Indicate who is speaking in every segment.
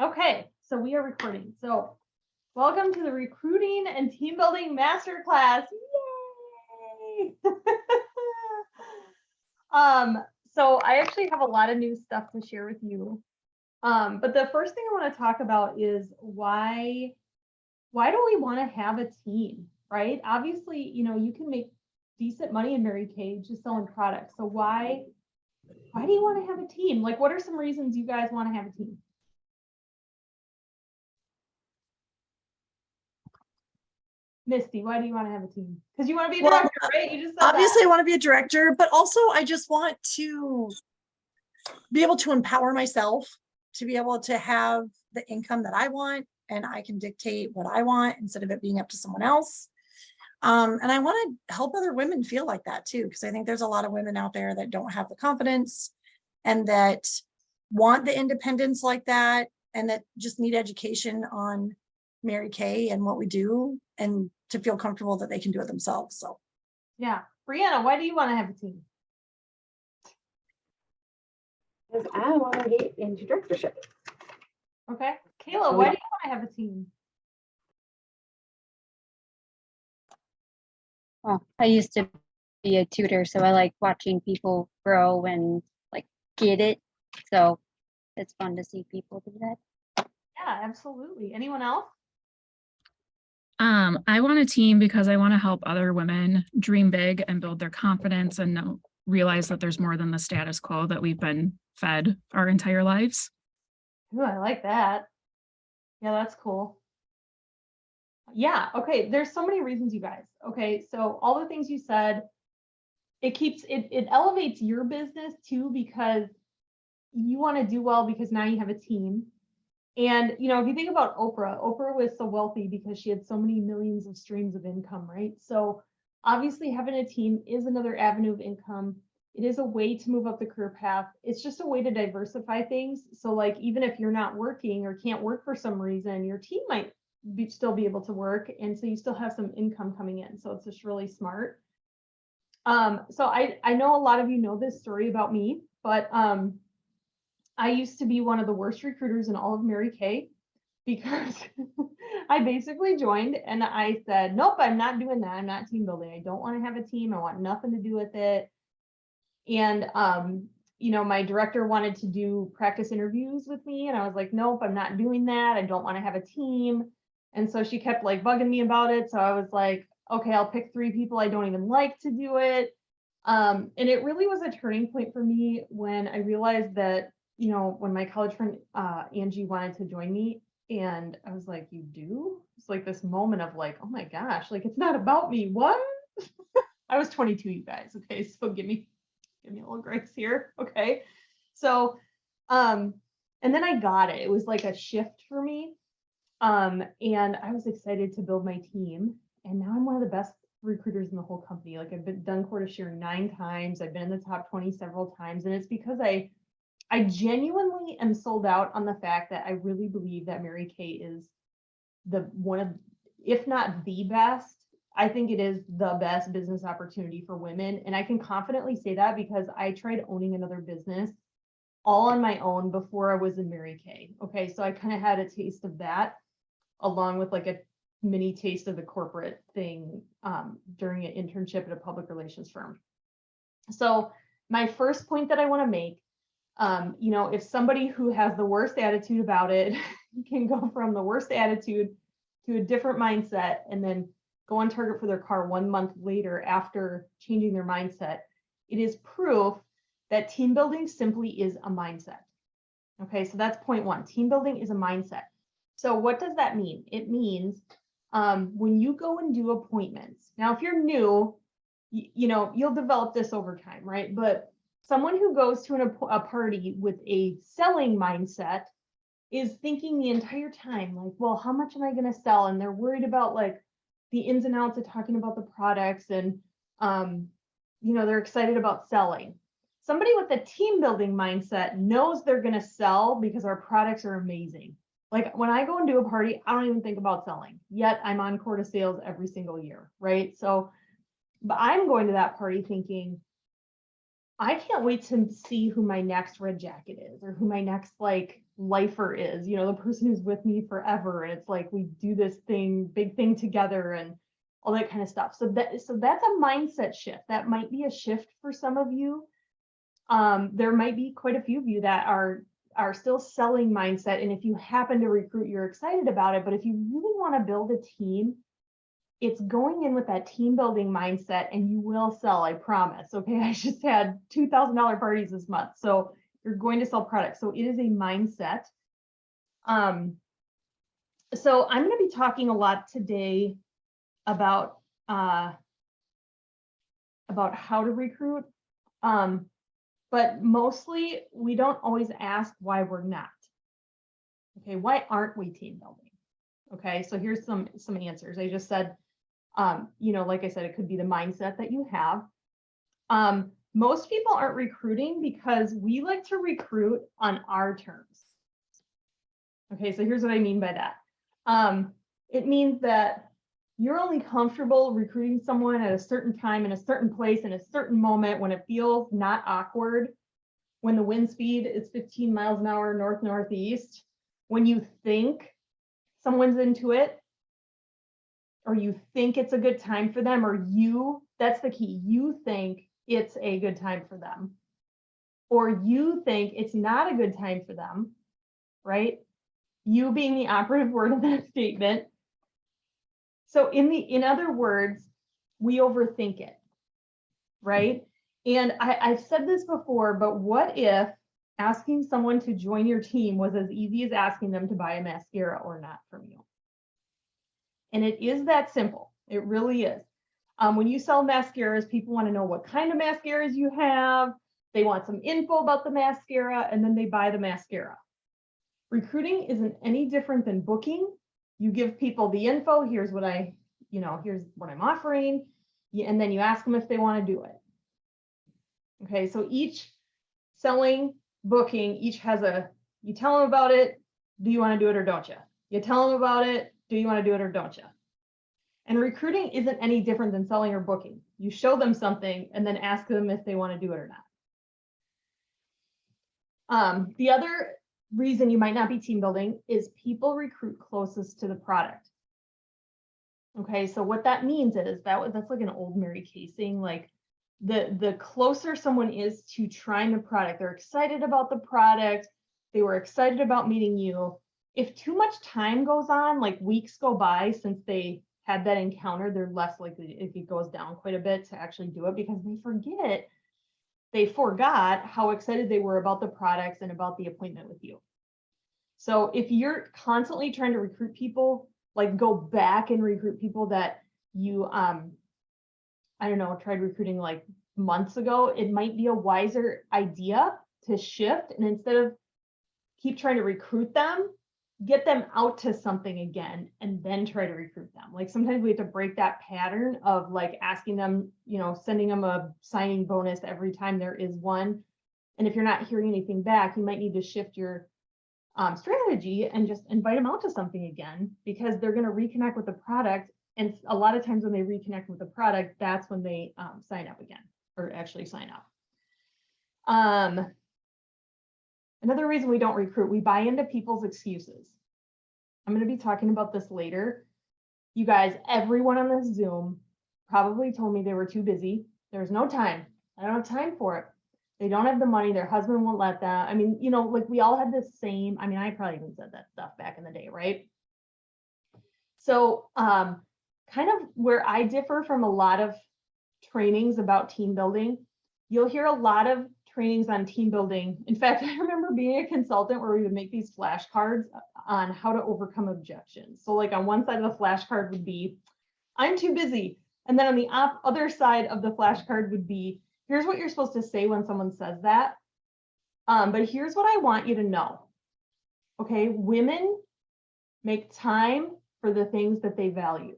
Speaker 1: Okay, so we are recording. So welcome to the recruiting and team building masterclass. Yay! So I actually have a lot of new stuff to share with you. But the first thing I want to talk about is why do we want to have a team, right? Obviously, you can make decent money in Mary Kay just selling products. So why do you want to have a team? Like, what are some reasons you guys want to have a team? Misty, why do you want to have a team? Because you want to be a director, right? You just said
Speaker 2: obviously
Speaker 1: that.
Speaker 2: I want to be a director, but also I just want to be able to empower myself to be able to have the income that I want, and I can dictate what I want instead of it being up to someone else. And I want to help other women feel like that too, because I think there's a lot of women out there that don't have the confidence and that want the independence like that, and that just need education on Mary Kay and what we do, and to feel comfortable that they can do it themselves. So
Speaker 1: yeah. Brianna, why do you want to have a team?
Speaker 3: Because I want to get into directorship.
Speaker 1: Okay. Kayla, why do you want to have a team?
Speaker 4: Well, I used to be a tutor, so I like watching people grow and like get it. So it's fun to see people do that.
Speaker 1: Yeah, absolutely. Anyone else?
Speaker 5: I want a team because I want to help other women dream big and build their confidence and realize that there's more than the status quo that we've been fed our entire lives.
Speaker 1: Ooh, I like that. Yeah, that's cool. Yeah, okay. There's so many reasons, you guys. Okay, so all the things you said, it elevates your business too, because you want to do well because now you have a team. And, if you think about Oprah was so wealthy because she had so many millions of streams of income, right? So obviously having a team is another avenue of income. It is a way to move up the career path. It's just a way to diversify things. So like, even if you're not working or can't work for some reason, your team might still be able to work. And so you still have some income coming in. So it's just really smart. So I know a lot of you know this story about me, but I used to be one of the worst recruiters in all of Mary Kay, because I basically joined and I said, nope, I'm not doing that. I'm not team building. I don't want to have a team. I want nothing to do with it. And, my director wanted to do practice interviews with me. And I was like, nope, I'm not doing that. I don't want to have a team. And so she kept like bugging me about it. So I was like, okay, I'll pick 3 people I don't even like to do it. And it really was a turning point for me when I realized that, when my college friend, Angie, wanted to join me, and I was like, you do? It's like this moment of like, oh my gosh, like, it's not about me. What? I was 22, you guys. Okay. So give me a little grace here. Okay. So, and then I got it. It was like a shift for me. And I was excited to build my team. And now I'm one of the best recruiters in the whole company. Like, I've been done quota sharing 9 times. I've been in the top 20 several times. And it's because I genuinely am sold out on the fact that I really believe that Mary Kay is one of, if not the best, I think it is the best business opportunity for women. And I can confidently say that because I tried owning another business all on my own before I was in Mary Kay. Okay. So I kind of had a taste of that, along with like a mini taste of the corporate thing during an internship at a public relations firm. So my first point that I want to make, if somebody who has the worst attitude about it can go from the worst attitude to a different mindset and then go on target for their car 1 month later after changing their mindset, it is proof that team building simply is a mindset. Okay, so that's point 1. Team building is a mindset. So what does that mean? It means when you go and do appointments. Now, if you're new, you'll develop this over time, right? But someone who goes to a party with a selling mindset is thinking the entire time, like, well, how much am I going to sell? And they're worried about like the ins and outs of talking about the products, and they're excited about selling. Somebody with a team building mindset knows they're going to sell because our products are amazing. Like, when I go and do a party, I don't even think about selling, yet I'm on quota sales every single year, right? So, but I'm going to that party thinking, I can't wait to see who my next red jacket is, or who my next like lifer is, you know, the person who's with me forever. And it's like we do this thing, big thing together and all that kind of stuff. So that's a mindset shift. That might be a shift for some of you. There might be quite a few of you that are still selling mindset. And if you happen to recruit, you're excited about it. But if you really want to build a team, it's going in with that team building mindset, and you will sell, I promise. Okay, I just had $2,000 parties this month, so you're going to sell products. So it is a mindset. So I'm going to be talking a lot today about how to recruit, but mostly we don't always ask why we're not. Okay, why aren't we team building? Okay, so here's some answers. I just said, you know, like I said, it could be the mindset that you have. Most people aren't recruiting because we like to recruit on our terms. Okay, so here's what I mean by that. It means that you're only comfortable recruiting someone at a certain time, in a certain place, in a certain moment, when it feels not awkward, when the wind speed is 15 miles an hour north-northeast, when you think someone's into it, or you think it's a good time for them, or that's the key, you think it's a good time for them, or you think it's not a good time for them, right? You being the operative word in that statement. So in other words, we overthink it, right? And I've said this before, but what if asking someone to join your team was as easy as asking them to buy a mascara or not from you? And it is that simple. It really is. When you sell mascaras, people want to know what kind of mascaras you have. They want some info about the mascara, and then they buy the mascara. Recruiting isn't any different than booking. You give people the info. Here's what here's what I'm offering. And then you ask them if they want to do it. Okay, so each selling, booking, each has you tell them about it. Do you want to do it or don't you? You tell them about it. Do you want to do it or don't you? And recruiting isn't any different than selling or booking. You show them something and then ask them if they want to do it or not. The other reason you might not be team building is people recruit closest to the product. Okay, so what that means is that's like an old Mary Kay saying, like the closer someone is to trying the product, they're excited about the product, they were excited about meeting you. If too much time goes on, like weeks go by since they had that encounter, they're less likely, if it goes down quite a bit, to actually do it, because they forgot how excited they were about the products and about the appointment with you. So if you're constantly trying to recruit people, like go back and recruit people that you, I don't know, tried recruiting like months ago, it might be a wiser idea to shift, and instead of keep trying to recruit them, get them out to something again and then try to recruit them. Like sometimes we have to break that pattern of like asking them, sending them a signing bonus every time there is one. And if you're not hearing anything back, you might need to shift your strategy and just invite them out to something again, because they're going to reconnect with the product. And a lot of times when they reconnect with the product, that's when they sign up again, or actually sign up. Another reason we don't recruit, we buy into people's excuses. I'm going to be talking about this later. You guys, everyone on this Zoom probably told me they were too busy. There's no time. I don't have time for it. They don't have the money. Their husband won't let them. I mean, like we all had the same, I probably even said that stuff back in the day, right? So kind of where I differ from a lot of trainings about team building, you'll hear a lot of trainings on team building. In fact, I remember being a consultant where we would make these flashcards on how to overcome objections. So like on one side of the flashcard would be, I'm too busy. And then on the other side of the flashcard would be, here's what you're supposed to say when someone says that. But here's what I want you to know. Okay, women make time for the things that they value.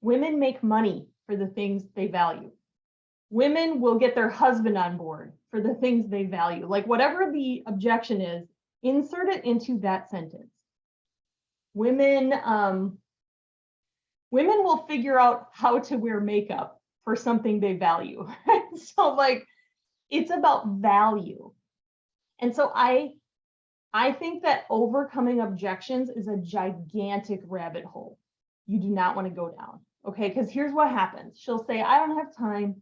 Speaker 1: Women make money for the things they value. Women will get their husband on board for the things they value. Like whatever the objection is, insert it into that sentence. Women will figure out how to wear makeup for something they value. So like, It's about value. And so I think that overcoming objections is a gigantic rabbit hole you do not want to go down. Okay, because here's what happens. She'll say, I don't have time.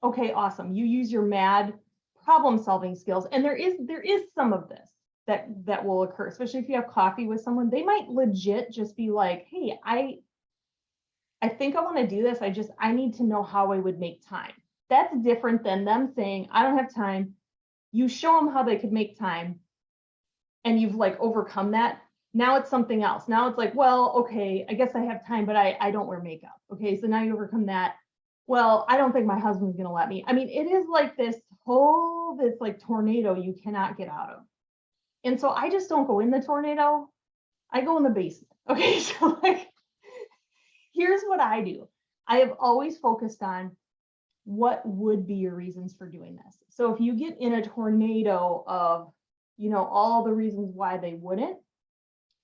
Speaker 1: Okay, awesome. You use your mad problem solving skills. And there is some of this that will occur, especially if you have coffee with someone. They might legit just be like, hey, I think I want to do this. I need to know how I would make time. That's different than them saying, I don't have time. You show them how they could make time and you've like overcome that. Now it's something else. Now it's like, well, okay, I guess I have time, but I don't wear makeup. Okay, so now you overcome that. Well, I don't think my husband's going to let me. I mean, it is like this like tornado you cannot get out of. And so I just don't go in the tornado. I go in the basement. Okay, so like, here's what I do. I have always focused on what would be your reasons for doing this. So if you get in a tornado of, all the reasons why they wouldn't,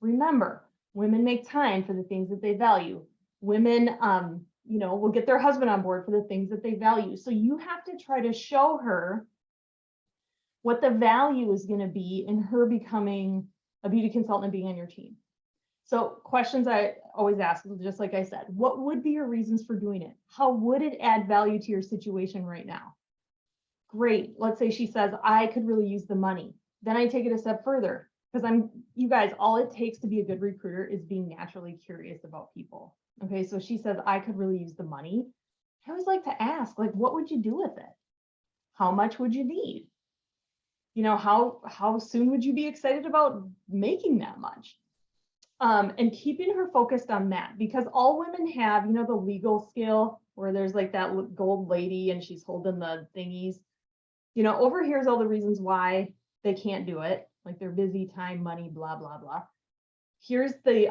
Speaker 1: remember, women make time for the things that they value. Women, will get their husband on board for the things that they value. So you have to try to show her what the value is going to be in her becoming a beauty consultant and being on your team. So questions I always ask, just like I said, what would be your reasons for doing it? How would it add value to your situation right now? Great. Let's say she says, I could really use the money. Then I take it a step further because you guys, all it takes to be a good recruiter is being naturally curious about people. Okay. So she says, I could really use the money. I always like to ask, like, what would you do with it? How much would you need? How soon would you be excited about making that much? And keeping her focused on that, because all women have, the legal scale where there's like that gold lady and she's holding the thingies. Over here's all the reasons why they can't do it, like they're busy, time, money, blah, blah, blah. Here's the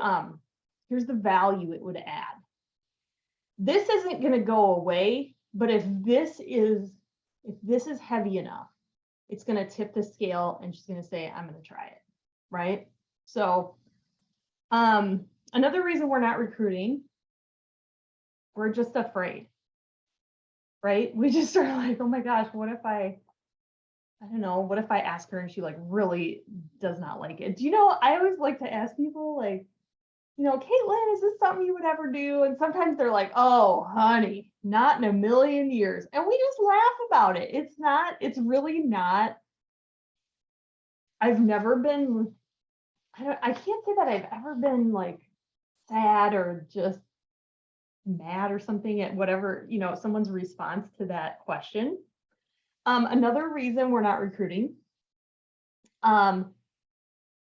Speaker 1: value it would add. This isn't going to go away, but if this is heavy enough, it's going to tip the scale and she's going to say, I'm going to try it. Right. So another reason we're not recruiting, we're just afraid, right? We just are like, oh my gosh, what if I ask her and she like really does not like it? I always like to ask people like, Caitlin, is this something you would ever do? And sometimes they're like, oh, honey, not in a million years. And we just laugh about it. It's really not. I've never been, I can't say that I've ever been like sad or just mad or something at whatever, someone's response to that question. Another reason we're not recruiting,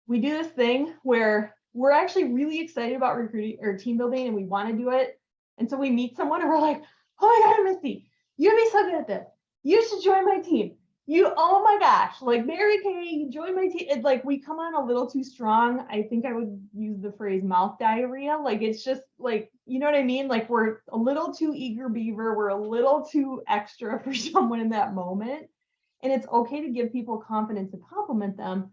Speaker 1: we do this thing where we're actually really excited about recruiting or team building and we want to do it. And so we meet someone and we're like, oh my God, Misty, you'd be so good at this. You should join my team. Oh my gosh, like Mary Kay, you join my team. It's like we come on a little too strong. I think I would use the phrase mouth diarrhea. Like it's just like, you know what I mean? Like we're a little too eager beaver. We're a little too extra for someone in that moment. And it's okay to give people confidence and compliment them.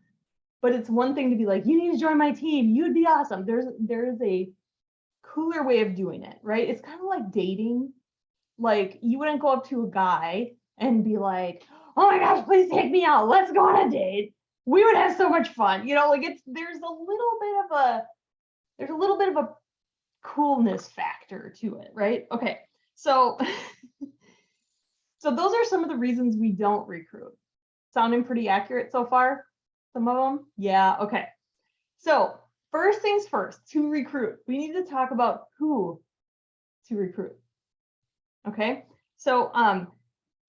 Speaker 1: But it's one thing to be like, you need to join my team. You'd be awesome. There's a cooler way of doing it, right? It's kind of like dating. Like you wouldn't go up to a guy and be like, oh my gosh, please take me out. Let's go on a date. We would have so much fun. Like there's a little bit of a coolness factor to it, right? Okay. So those are some of the reasons we don't recruit. Sounding pretty accurate so far? Some of them? Yeah, okay. So first things first, to recruit, we need to talk about who to recruit. Okay, so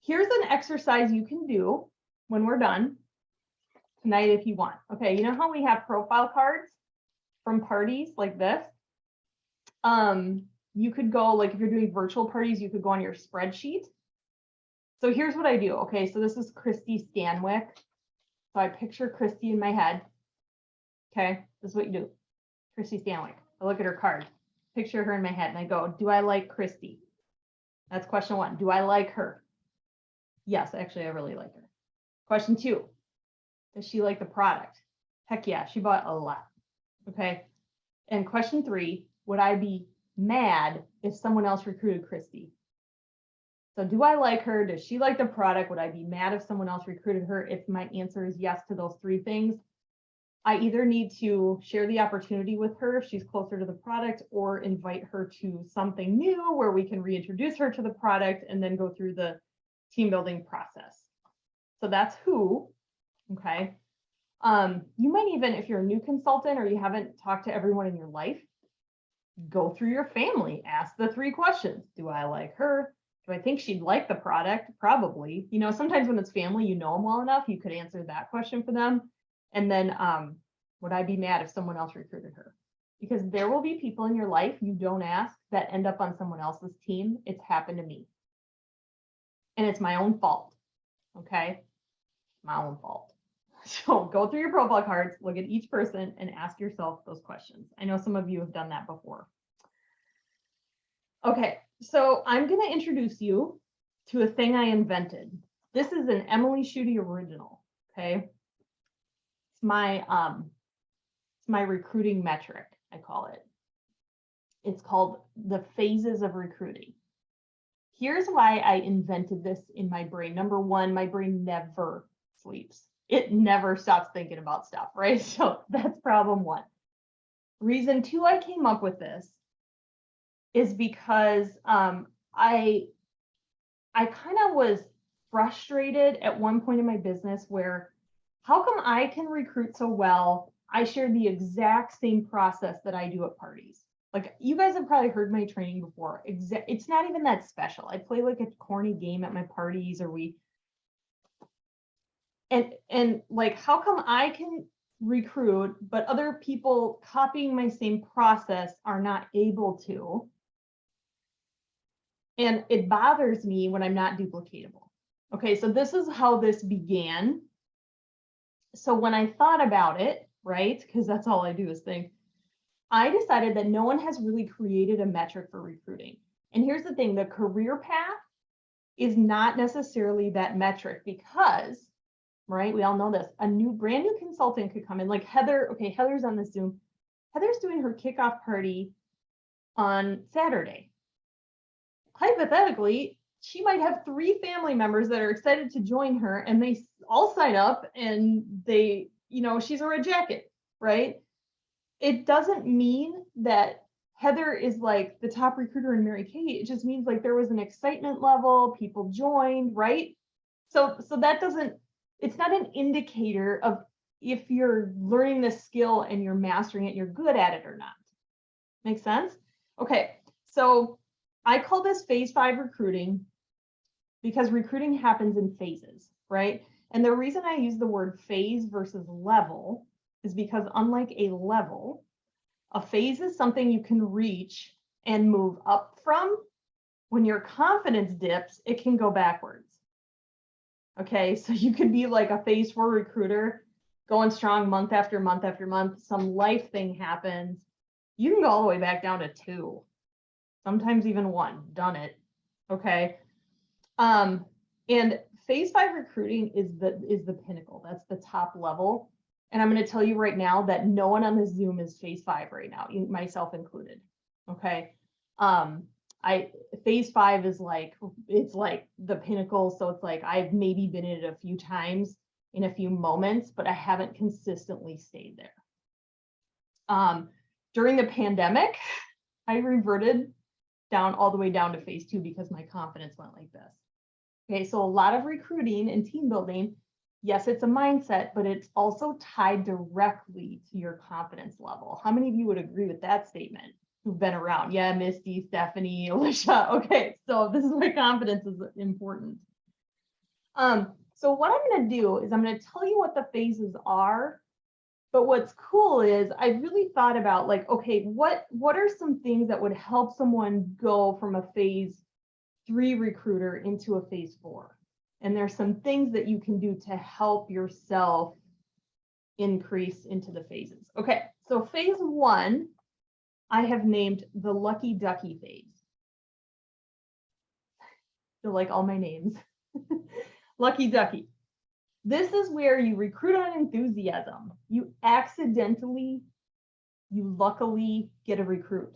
Speaker 1: here's an exercise you can do when we're done tonight if you want. Okay, you know how we have profile cards from parties like this? You could go, like if you're doing virtual parties, you could go on your spreadsheet. So here's what I do. Okay, so this is Christy Stanwyck. So I picture Christy in my head. Okay, this is what you do. Christy Stanwyck. I look at her card, picture her in my head, and I go, do I like Christy? That's question one. Do I like her? Yes, actually, I really like her. Question two, does she like the product? Heck yeah, she bought a lot. Okay. And question three, would I be mad if someone else recruited Christy? So do I like her? Does she like the product? Would I be mad if someone else recruited her? If my answer is yes to those three things, I either need to share the opportunity with her if she's closer to the product, or invite her to something new where we can reintroduce her to the product and then go through the team building process. So that's who, okay? You might even, if you're a new consultant or you haven't talked to everyone in your life, go through your family, ask the three questions. Do I like her? Do I think she'd like the product? Probably. You know, sometimes when it's family, you know them well enough, you could answer that question for them. And then would I be mad if someone else recruited her? Because there will be people in your life you don't ask that end up on someone else's team. It's happened to me. And it's my own fault. Okay? My own fault. So go through your profile cards, look at each person and ask yourself those questions. I know some of you have done that before. Okay, so I'm going to introduce you to a thing I invented. This is an Emily Schutte original. Okay. It's my recruiting metric, I call it. It's called the phases of recruiting. Here's why I invented this in my brain. Number one, my brain never sleeps. It never stops thinking about stuff, right? So that's problem one. Reason two, I came up with this is because I kind of was frustrated at one point in my business where, how come I can recruit so well? I share the exact same process that I do at parties. Like, you guys have probably heard my training before. It's not even that special. I play like a corny game at my parties, or and like, how come I can recruit, but other people copying my same process are not able to? And it bothers me when I'm not duplicatable. Okay, so this is how this began. So when I thought about it, right, because that's all I do is think, I decided that no one has really created a metric for recruiting. And here's the thing, the career path is not necessarily that metric, because, right, we all know this, brand new consultant could come in, like Heather. Okay, Heather's on the Zoom. Heather's doing her kickoff party on Saturday. Hypothetically, she might have 3 family members that are excited to join her, and they all sign up, and they, you know, she's a red jacket, right? It doesn't mean that Heather is like the top recruiter in Mary Kay. It just means like there was an excitement level, people joined, right? So that doesn't, it's not an indicator of if you're learning this skill and you're mastering it, you're good at it or not. Make sense? Okay, so I call this phase 5 recruiting because recruiting happens in phases, right? And the reason I use the word phase versus level is because, unlike a level, a phase is something you can reach and move up from. When your confidence dips, it can go backwards. Okay, so you could be like a phase 4 recruiter, going strong month after month after month. Some life thing happens. You can go all the way back down to 2. Sometimes even 1, done it. Okay. And phase 5 recruiting is the pinnacle. That's the top level. And I'm going to tell you right now that no one on this Zoom is phase 5 right now, myself included. Okay. Phase 5 is like, it's like the pinnacle. So it's like, I've maybe been in it a few times in a few moments, but I haven't consistently stayed there. During the pandemic, I reverted down all the way down to phase 2 because my confidence went like this. Okay, so a lot of recruiting and team building, yes, it's a mindset, but it's also tied directly to your confidence level. How many of you would agree with that statement who've been around? Yeah, Misty, Stephanie, Alicia. Okay, so this is why confidence is important. So what I'm going to do is I'm going to tell you what the phases are. But what's cool is I really thought about, like, okay, what are some things that would help someone go from a phase 3 recruiter into a phase 4? And there's some things that you can do to help yourself increase into the phases. Okay, so phase 1, I have named the lucky ducky phase. So like all my names. Lucky ducky. This is where you recruit on enthusiasm. You luckily get a recruit.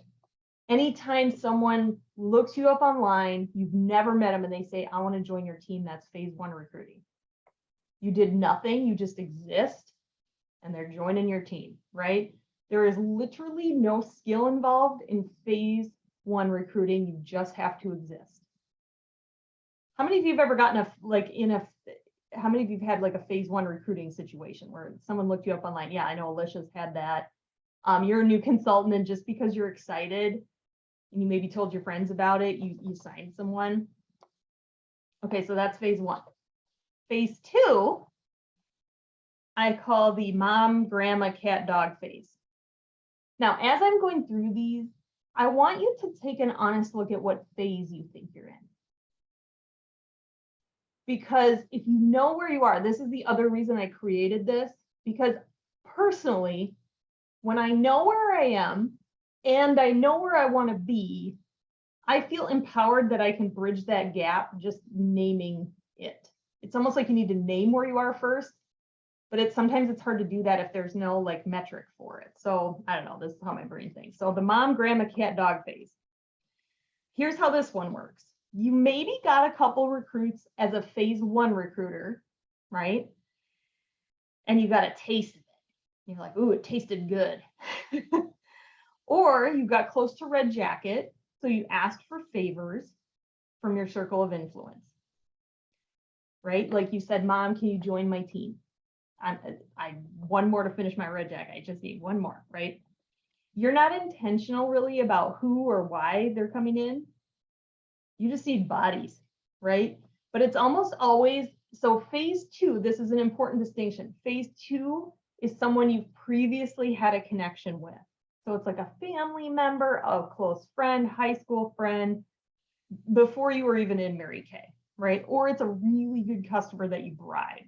Speaker 1: Anytime someone looks you up online, you've never met them and they say, I want to join your team, that's phase 1 recruiting. You did nothing, you just exist and they're joining your team, right? There is literally no skill involved in phase 1 recruiting. You just have to exist. How many of you have ever gotten how many of you have had like a phase 1 recruiting situation where someone looked you up online? Yeah, I know Alicia's had that. You're a new consultant and just because you're excited and you maybe told your friends about it, you signed someone. Okay, so that's phase 1. Phase 2, I call the mom, grandma, cat, dog phase. Now, as I'm going through these, I want you to take an honest look at what phase you think you're in. Because if you know where you are, this is the other reason I created this, because personally, when I know where I am and I know where I want to be, I feel empowered that I can bridge that gap just naming it. It's almost like you need to name where you are first, but sometimes it's hard to do that if there's no like metric for it. So I don't know, this is how my brain thinks. So the mom, grandma, cat, dog phase. Here's how this one works. You maybe got a couple recruits as a phase 1 recruiter, right? And you got a taste of it. You're like, ooh, it tasted good. Or you got close to Red Jacket, so you asked for favors from your circle of influence, right? Like you said, Mom, can you join my team? I one more to finish my Red Jacket. I just need one more, right? You're not intentional really about who or why they're coming in. You just need bodies, right? But it's almost always, so phase 2, this is an important distinction. Phase 2 is someone you've previously had a connection with. So it's like a family member, a close friend, high school friend, before you were even in Mary Kay, right? Or it's a really good customer that you bribe.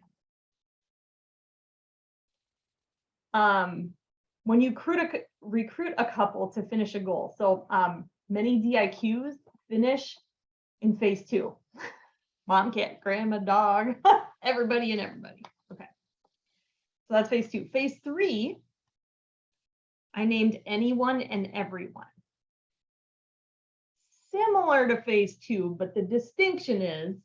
Speaker 1: When you recruit a couple to finish a goal. So many DIQs finish in phase 2. Mom, cat, grandma, dog, everybody and everybody. Okay. So that's phase 2. Phase 3, I named anyone and everyone. Similar to phase 2, but the distinction is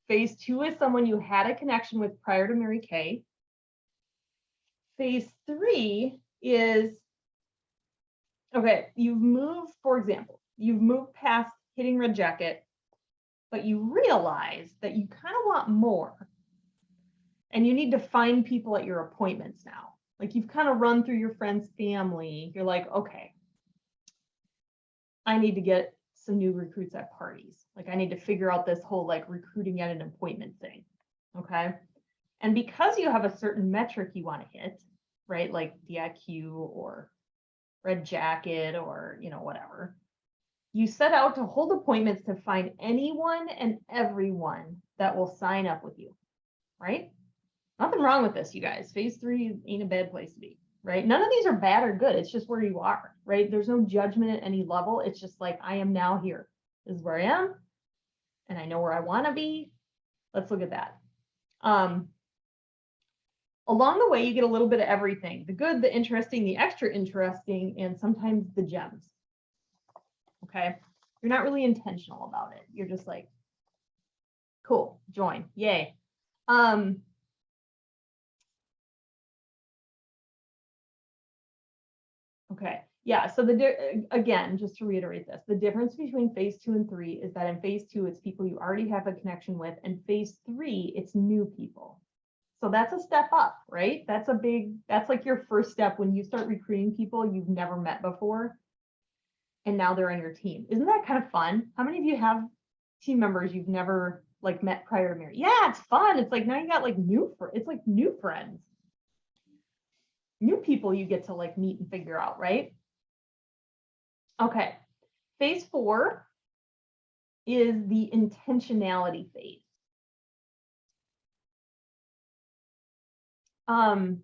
Speaker 1: phase 2 is someone you had a connection with prior to Mary Kay. Phase 3 is, okay, you've moved, for example, you've moved past hitting Red Jacket, but you realize that you kind of want more. And you need to find people at your appointments now. Like you've kind of run through your friend's family. You're like, okay, I need to get some new recruits at parties. Like I need to figure out this whole like recruiting at an appointment thing. Okay. And because you have a certain metric you want to hit, right? Like DIQ or Red Jacket or, you know, whatever. You set out to hold appointments to find anyone and everyone that will sign up with you, right? Nothing wrong with this, you guys. Phase 3 ain't a bad place to be, right? None of these are bad or good. It's just where you are, right? There's no judgment at any level. It's just like, I am now here. This is where I am. And I know where I want to be. Let's look at that. Along the way, you get a little bit of everything. The good, the interesting, the extra interesting, and sometimes the gems. Okay. You're not really intentional about it. You're just like, cool, join, yay. Okay, yeah, so again, just to reiterate this, the difference between phase 2 and 3 is that in phase 2, it's people you already have a connection with, and phase 3, it's new people. So that's a step up, right? That's like your first step when you start recruiting people you've never met before. And now they're on your team. Isn't that kind of fun? How many of you have team members you've never like met prior to marriage? Yeah, it's fun. It's like now you got like it's like new friends. New people you get to like meet and figure out, right? Okay. Phase 4 is the intentionality phase. I'm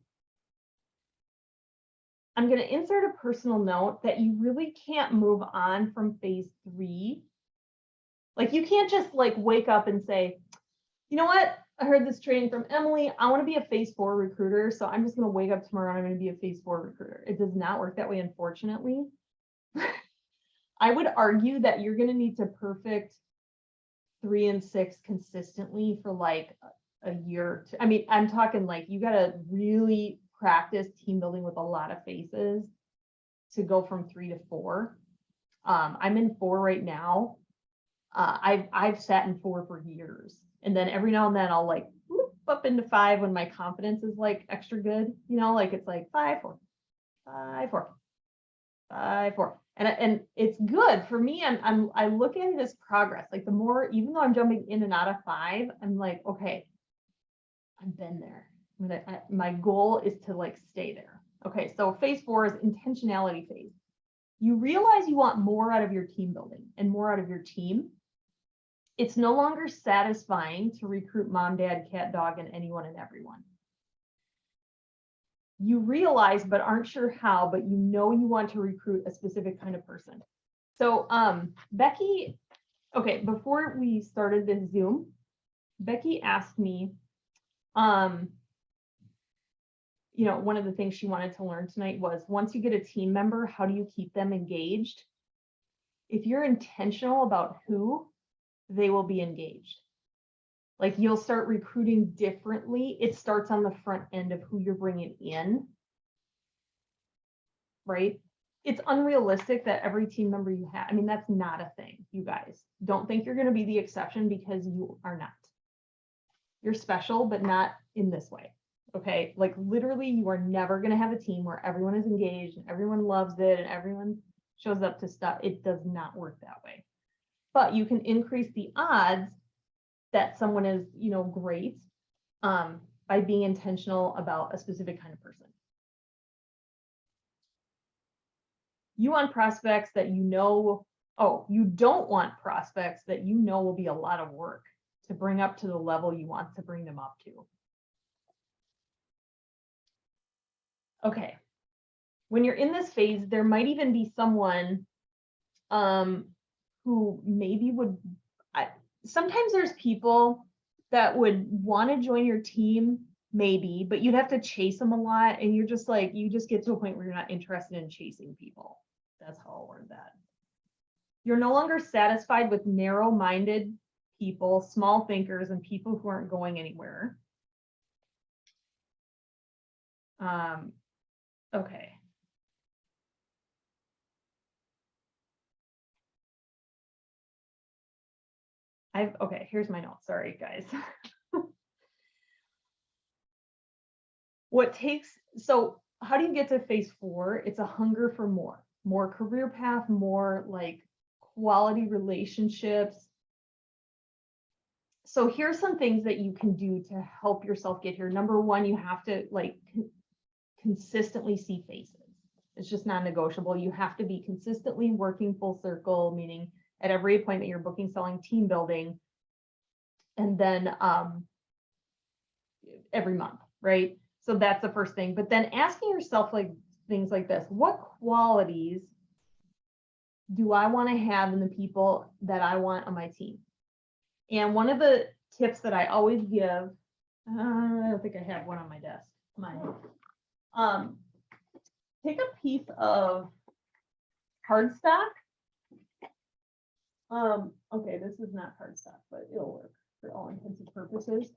Speaker 1: going to insert a personal note that you really can't move on from phase 3. Like you can't just like wake up and say, you know what? I heard this training from Emily. I want to be a phase 4 recruiter. So I'm just going to wake up tomorrow and I'm going to be a phase 4 recruiter. It does not work that way, unfortunately. I would argue that you're going to need to perfect 3 and 6 consistently for like a year. I mean, I'm talking like you got to really practice team building with a lot of faces to go from 3 to 4. I'm in 4 right now. I've sat in 4 for years, and then every now and then I'll like whoop up into 5 when my confidence is like extra good, you know, like it's like 5, 4, 5, 4, 5, 4, and it's good for me. I look at it as progress. Like the more, even though I'm jumping in and out of 5, I'm like, okay, I've been there. My goal is to like stay there. Okay, so phase 4 is intentionality phase. You realize you want more out of your team building and more out of your team. It's no longer satisfying to recruit mom, dad, cat, dog, and anyone and everyone. You realize, but aren't sure how, but you know you want to recruit a specific kind of person. So Becky, okay, before we started this Zoom, Becky asked me, you know, one of the things she wanted to learn tonight was, once you get a team member, how do you keep them engaged? If you're intentional about who, they will be engaged. Like you'll start recruiting differently. It starts on the front end of who you're bringing in, right? It's unrealistic that every team member you have, I mean, that's not a thing, you guys. Don't think you're going to be the exception, because you are not. You're special, but not in this way. Okay, like literally you are never going to have a team where everyone is engaged and everyone loves it and everyone shows up to stuff. It does not work that way. But you can increase the odds that someone is, you know, great by being intentional about a specific kind of person. You want prospects that you know, oh, you don't want prospects that you know will be a lot of work to bring up to the level you want to bring them up to. Okay, when you're in this phase, there might even be someone who maybe would, sometimes there's people that would want to join your team, maybe, but you'd have to chase them a lot, and you're just like, you just get to a point where you're not interested in chasing people. That's how I'll word that. You're no longer satisfied with narrow-minded people, small thinkers, and people who aren't going anywhere. Okay. Okay, here's my notes. Sorry, guys. So how do you get to phase 4? It's a hunger for more career path, more like quality relationships. So here's some things that you can do to help yourself get here. Number 1, you have to like consistently see faces. It's just non-negotiable. You have to be consistently working full circle, meaning at every appointment you're booking, selling, team building, and then every month, right? So that's the first thing. But then asking yourself like things like this: what qualities do I want to have in the people that I want on my team? And one of the tips that I always give, I don't think I have one on my desk. Take a piece of cardstock. Okay, this is not cardstock, but it'll work for all intents and purposes.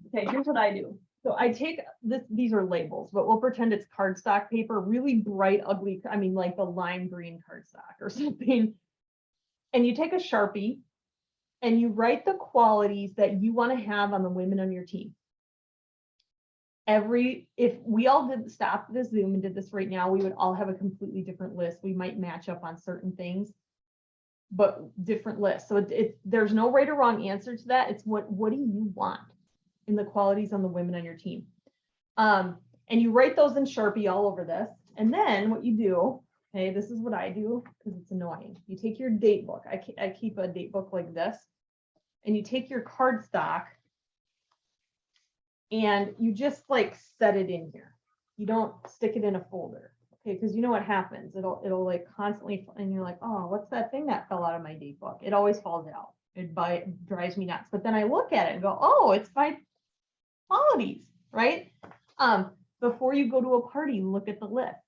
Speaker 1: Okay, here's what I do. So I take this, these are labels, but we'll pretend it's cardstock paper, really bright, ugly, I mean like the lime green cardstock or something. And you take a Sharpie and you write the qualities that you want to have on the women on your team. If we all did stop this Zoom and did this right now, we would all have a completely different list. We might match up on certain things, but different lists. So there's no right or wrong answer to that. It's what do you want in the qualities on the women on your team? And you write those in Sharpie all over this. And then what you do, okay, this is what I do because it's annoying. You take your date book. I keep a date book like this, and you take your cardstock and you just like set it in here. You don't stick it in a folder, okay? Because you know what happens. It'll like constantly, and you're like, oh, what's that thing that fell out of my date book? It always falls out. It drives me nuts. But then I look at it and go, oh, it's by qualities, right? Before you go to a party, look at the list.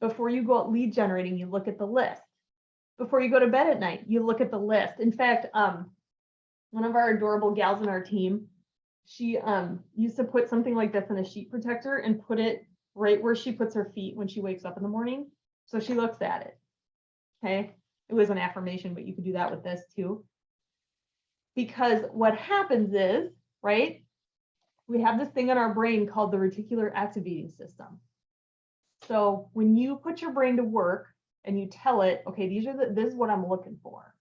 Speaker 1: Before you go out lead generating, you look at the list. before you go to bed at night, you look at the list. In fact, one of our adorable gals in our team, she used to put something like this in a sheet protector and put it right where she puts her feet when she wakes up in the morning. So she looks at it. Okay. It was an affirmation, but you could do that with this too. Because what happens is, right, we have this thing in our brain called the reticular activating system. So when you put your brain to work and you tell it, okay, this is what I'm looking for,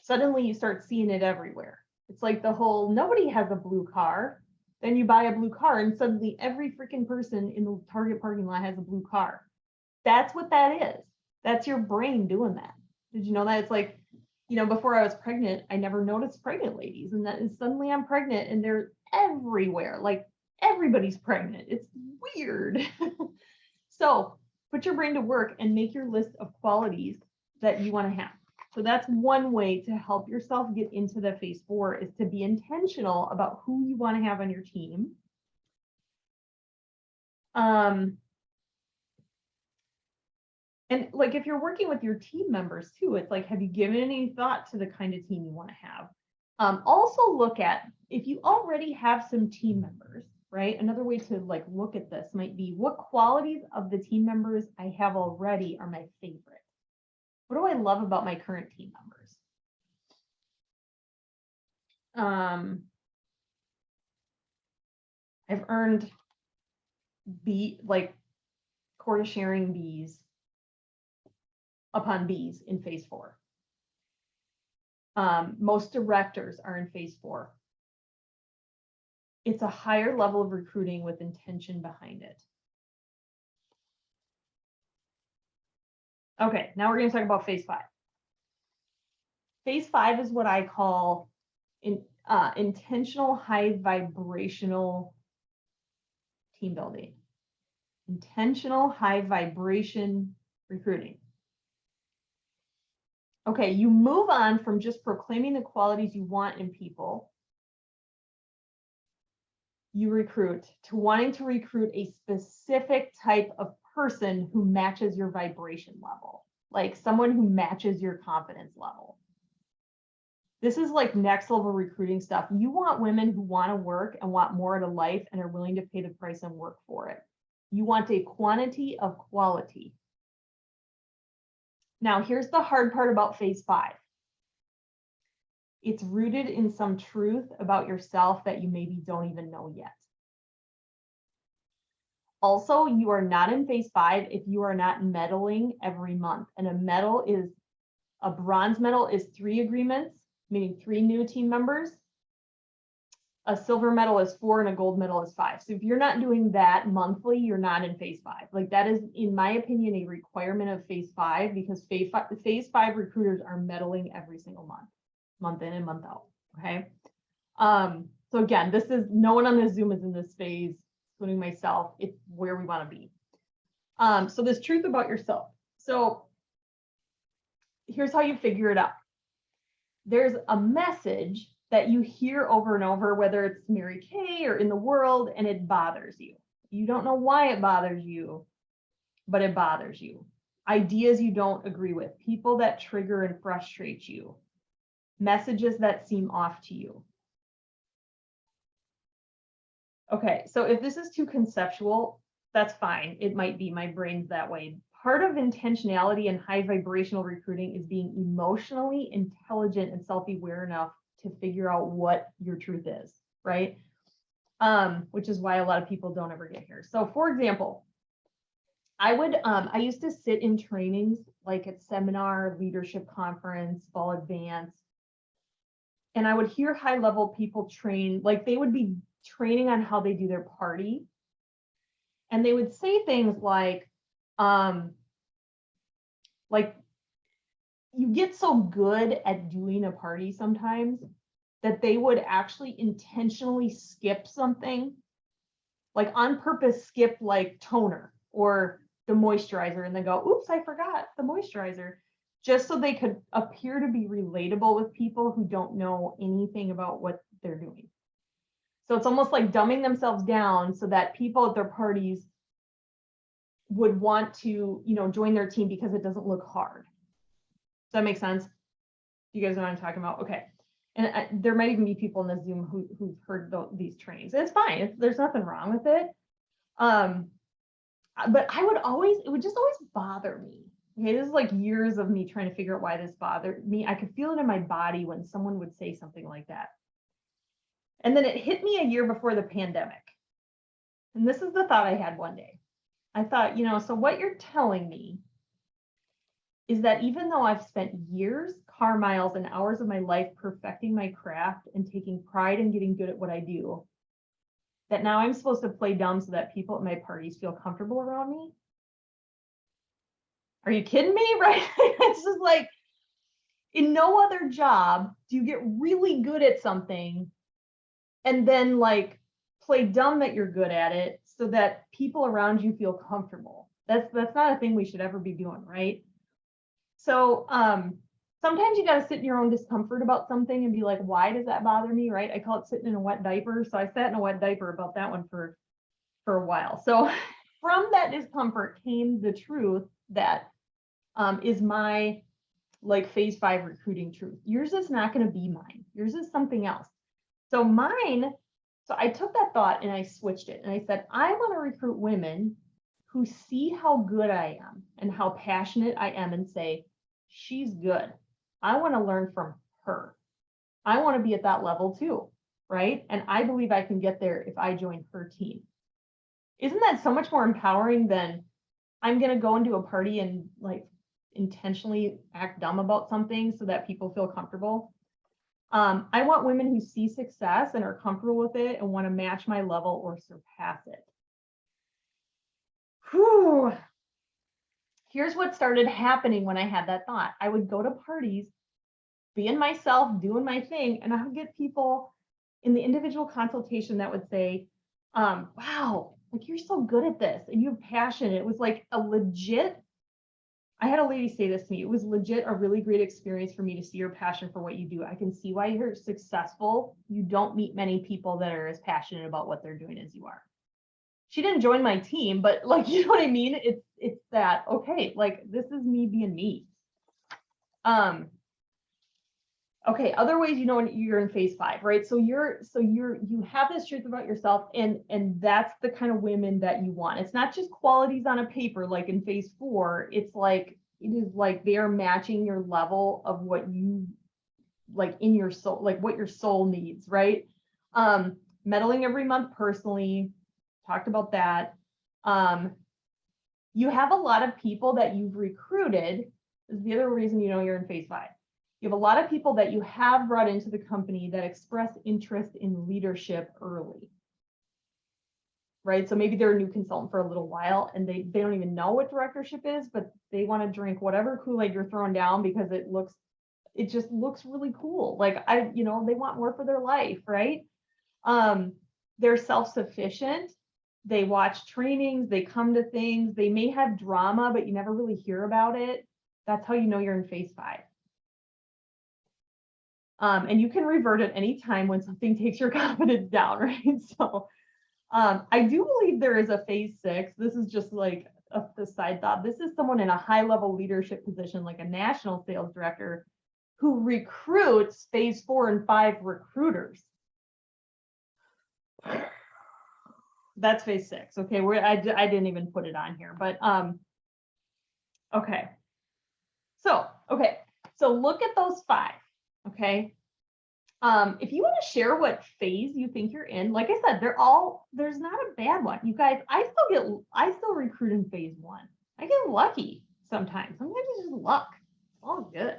Speaker 1: suddenly you start seeing it everywhere. It's like the whole, nobody has a blue car. Then you buy a blue car and suddenly every freaking person in the Target parking lot has a blue car. That's what that is. That's your brain doing that. Did you know that? It's like, you know, before I was pregnant, I never noticed pregnant ladies, and then suddenly I'm pregnant and they're everywhere. Like everybody's pregnant. It's weird. So put your brain to work and make your list of qualities that you want to have. So that's one way to help yourself get into the phase 4, is to be intentional about who you want to have on your team. And like if you're working with your team members too, it's like, have you given any thought to the kind of team you want to have? Also look at, if you already have some team members, right? Another way to like look at this might be, what qualities of the team members I have already are my favorite? What do I love about my current team members? I've earned quota sharing B's upon B's in phase 4. Most directors are in phase 4. It's a higher level of recruiting with intention behind it. Okay, now we're going to talk about phase 5. Phase 5 is what I call intentional high vibrational team building. Intentional high vibration recruiting. Okay, you move on from just proclaiming the qualities you want in people you recruit to wanting to recruit a specific type of person who matches your vibration level, like someone who matches your confidence level. This is like next level recruiting stuff. You want women who want to work and want more out of life and are willing to pay the price and work for it. You want a quantity of quality. Now, here's the hard part about phase 5. It's rooted in some truth about yourself that you maybe don't even know yet. Also, you are not in phase 5 if you are not medaling every month. And a bronze medal is 3 agreements, meaning 3 new team members. A silver medal is 4 and a gold medal is 5. So if you're not doing that monthly, you're not in phase 5. Like that is, in my opinion, a requirement of phase 5, because phase 5 recruiters are medaling every single month in and month out. Okay. So again, this is, no one on this Zoom is in this phase, including myself. It's where we want to be. So this truth about yourself. So here's how you figure it out. There's a message that you hear over and over, whether it's Mary Kay or in the world, and it bothers you. You don't know why it bothers you, but it bothers you. Ideas you don't agree with, people that trigger and frustrate you, messages that seem off to you. Okay, so if this is too conceptual, that's fine. It might be, my brain's that way. Part of intentionality and high vibrational recruiting is being emotionally intelligent and self-aware enough to figure out what your truth is, right? Which is why a lot of people don't ever get here. So for example, I used to sit in trainings like at seminar, leadership conference, fall advance, and I would hear high level people train, like they would be training on how they do their party. And they would say things like you get so good at doing a party sometimes that they would actually intentionally skip something, like on purpose skip like toner or the moisturizer, and then go, oops, I forgot the moisturizer, just so they could appear to be relatable with people who don't know anything about what they're doing. So it's almost like dumbing themselves down so that people at their parties would want to, join their team because it doesn't look hard. that make sense? You guys know what I'm talking about? Okay. And there might even be people in the Zoom who've heard these trainings. It's fine. There's nothing wrong with it. But it would just always bother me. Okay, this is like years of me trying to figure out why this bothered me. I could feel it in my body when someone would say something like that. And then it hit me a year before the pandemic. And this is the thought I had one day. I thought, so what you're telling me is that even though I've spent years, car miles, and hours of my life perfecting my craft and taking pride in getting good at what I do, that now I'm supposed to play dumb so that people at my parties feel comfortable around me? Are you kidding me? Right? It's just like, in no other job do you get really good at something and then like play dumb that you're good at it so that people around you feel comfortable. That's not a thing we should ever be doing, right? So sometimes you got to sit in your own discomfort about something and be like, why does that bother me, right? I call it sitting in a wet diaper. So I sat in a wet diaper about that one for a while. So from that discomfort came the truth that is my like phase 5 recruiting truth. Yours is not going to be mine. Yours is something else. So I took that thought and I switched it and I said, I want to recruit women who see how good I am and how passionate I am and say, she's good. I want to learn from her. I want to be at that level too, right? And I believe I can get there if I join her team. Isn't that so much more empowering than I'm going to go into a party and like intentionally act dumb about something so that people feel comfortable? I want women who see success and are comfortable with it and want to match my level or surpass it. Whew. Here's what started happening when I had that thought. I would go to parties, being myself, doing my thing, and I would get people in the individual consultation that would say, wow, like you're so good at this and you have passion. It was like a legit, I had a lady say this to me, it was legit a really great experience for me to see your passion for what you do. I can see why you're successful. You don't meet many people that are as passionate about what they're doing as you are. She didn't join my team, but like, you know what I mean? It's that, okay, like this is me being me. Okay, other ways you know when you're in phase 5, right? So you have this truth about yourself, and that's the kind of women that you want. It's not just qualities on a paper like in phase 4. It is like they are matching your level of what you like in your soul, like what your soul needs, right? Meddling every month personally, talked about that. You have a lot of people that you've recruited. This is the other reason you know you're in phase 5. You have a lot of people that you have brought into the company that express interest in leadership early, right? So maybe they're a new consultant for a little while and they don't even know what directorship is, but they want to drink whatever Kool-Aid you're throwing down because it just looks really cool. Like they want more for their life, right? They're self-sufficient. They watch trainings, they come to things, they may have drama, but you never really hear about it. That's how you know you're in phase 5. And you can revert at any time when something takes your confidence down, right? So I do believe there is a phase 6. This is just like the side thought. This is someone in a high level leadership position, like a national sales director, who recruits phase 4 and 5 recruiters. That's phase 6. Okay, I didn't even put it on here, but okay. So look at those 5. Okay. If you want to share what phase you think you're in, like I said, there's not a bad one. You guys, I still recruit in phase 1. I get lucky sometimes. Sometimes it's just luck. It's all good.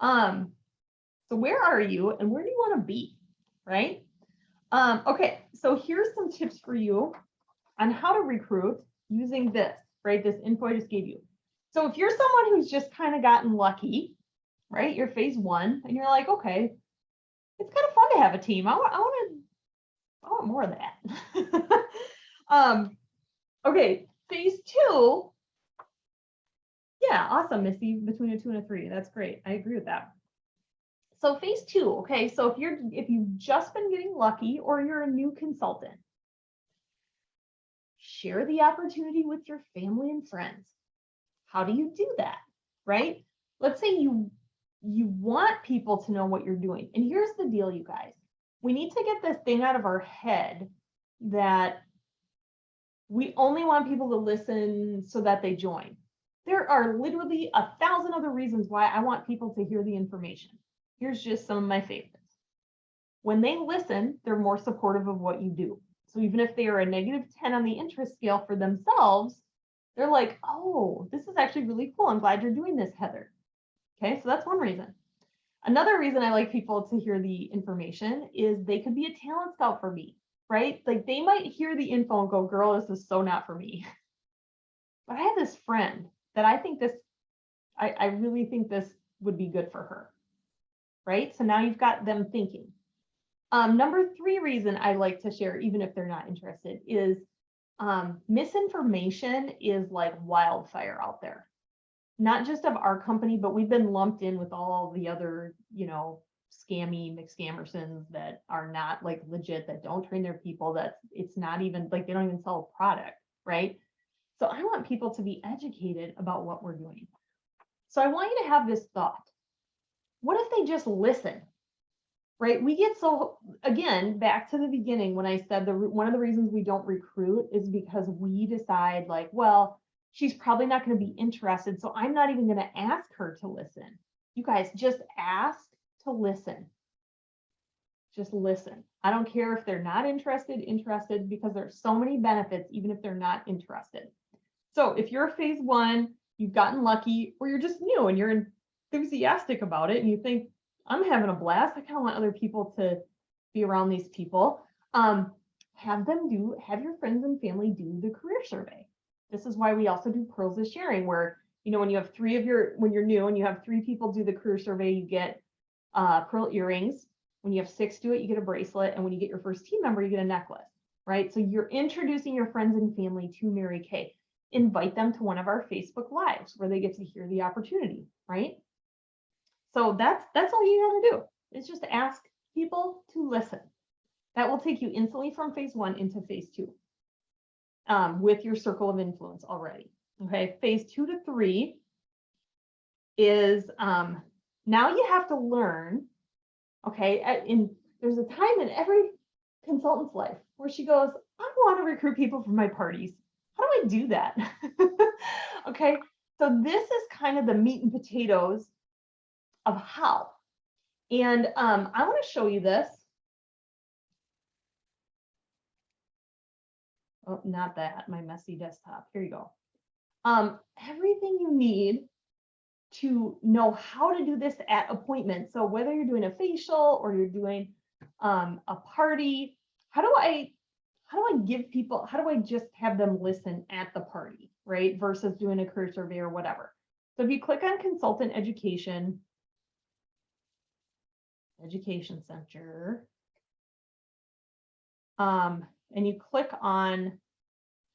Speaker 1: So where are you and where do you want to be? Right? Okay, so here's some tips for you on how to recruit using this, right? This info I just gave you. So if you're someone who's just kind of gotten lucky, right? You're phase 1 and you're like, okay, it's kind of fun to have a team. I want more of that. Okay, phase 2. Yeah, awesome, Missy. Between a 2 and a 3. That's great. I agree with that. So phase 2, okay, so if you've just been getting lucky or you're a new consultant, share the opportunity with your family and friends. How do you do that, right? let's say you want people to know what you're doing. And here's the deal, you guys. We need to get this thing out of our head that we only want people to listen so that they join. There are literally 1,000 other reasons why I want people to hear the information. Here's just some of my favorites. When they listen, they're more supportive of what you do. So even if they are a -10 on the interest scale for themselves, they're like, oh, this is actually really cool. I'm glad you're doing this, Heather. Okay, so that's one reason. Another reason I like people to hear the information is they could be a talent scout for me, right? Like they might hear the info and go, girl, this is so not for me. But I have this friend that I think I really think this would be good for her, right? So now you've got them thinking. Number 3 reason I like to share, even if they're not interested, is misinformation is like wildfire out there. Not just of our company, but we've been lumped in with all the other, scammy McScammersons that are not like legit, that don't train their people, that it's not even like they don't even sell a product, right? So I want people to be educated about what we're doing. So I want you to have this thought. What if they just listen? Right? We get so, again, back to the beginning when I said one of the reasons we don't recruit is because we decide like, well, she's probably not going to be interested, so I'm not even going to ask her to listen. You guys, just ask to listen. Just listen. I don't care if they're not interested, because there's so many benefits, even if they're not interested. So if you're phase 1, you've gotten lucky, or you're just new and you're enthusiastic about it and you think, I'm having a blast, I kind of want other people to be around these people. Have your friends and family do the career survey. This is why we also do pearls of sharing, where, when you have when you're new and you have 3 people do the career survey, you get pearl earrings. When you have 6 do it, you get a bracelet. And when you get your first team member, you get a necklace, right? So you're introducing your friends and family to Mary Kay. Invite them to one of our Facebook Lives where they get to hear the opportunity, right? So that's all you have to do. It's just ask people to listen. That will take you instantly from phase 1 into phase 2 with your circle of influence already. Okay, phase 2 to 3 is now you have to learn. Okay, there's a time in every consultant's life where she goes, I want to recruit people for my parties. How do I do that? Okay, so this is kind of the meat and potatoes of how. And I want to show you this. Oh, not that, my messy desktop. Here you go. Everything you need to know how to do this at appointment. So whether you're doing a facial or you're doing a party, how do I give people, how do I just have them listen at the party, right? Versus doing a career survey or whatever. So if you click on consultant education center, and you click on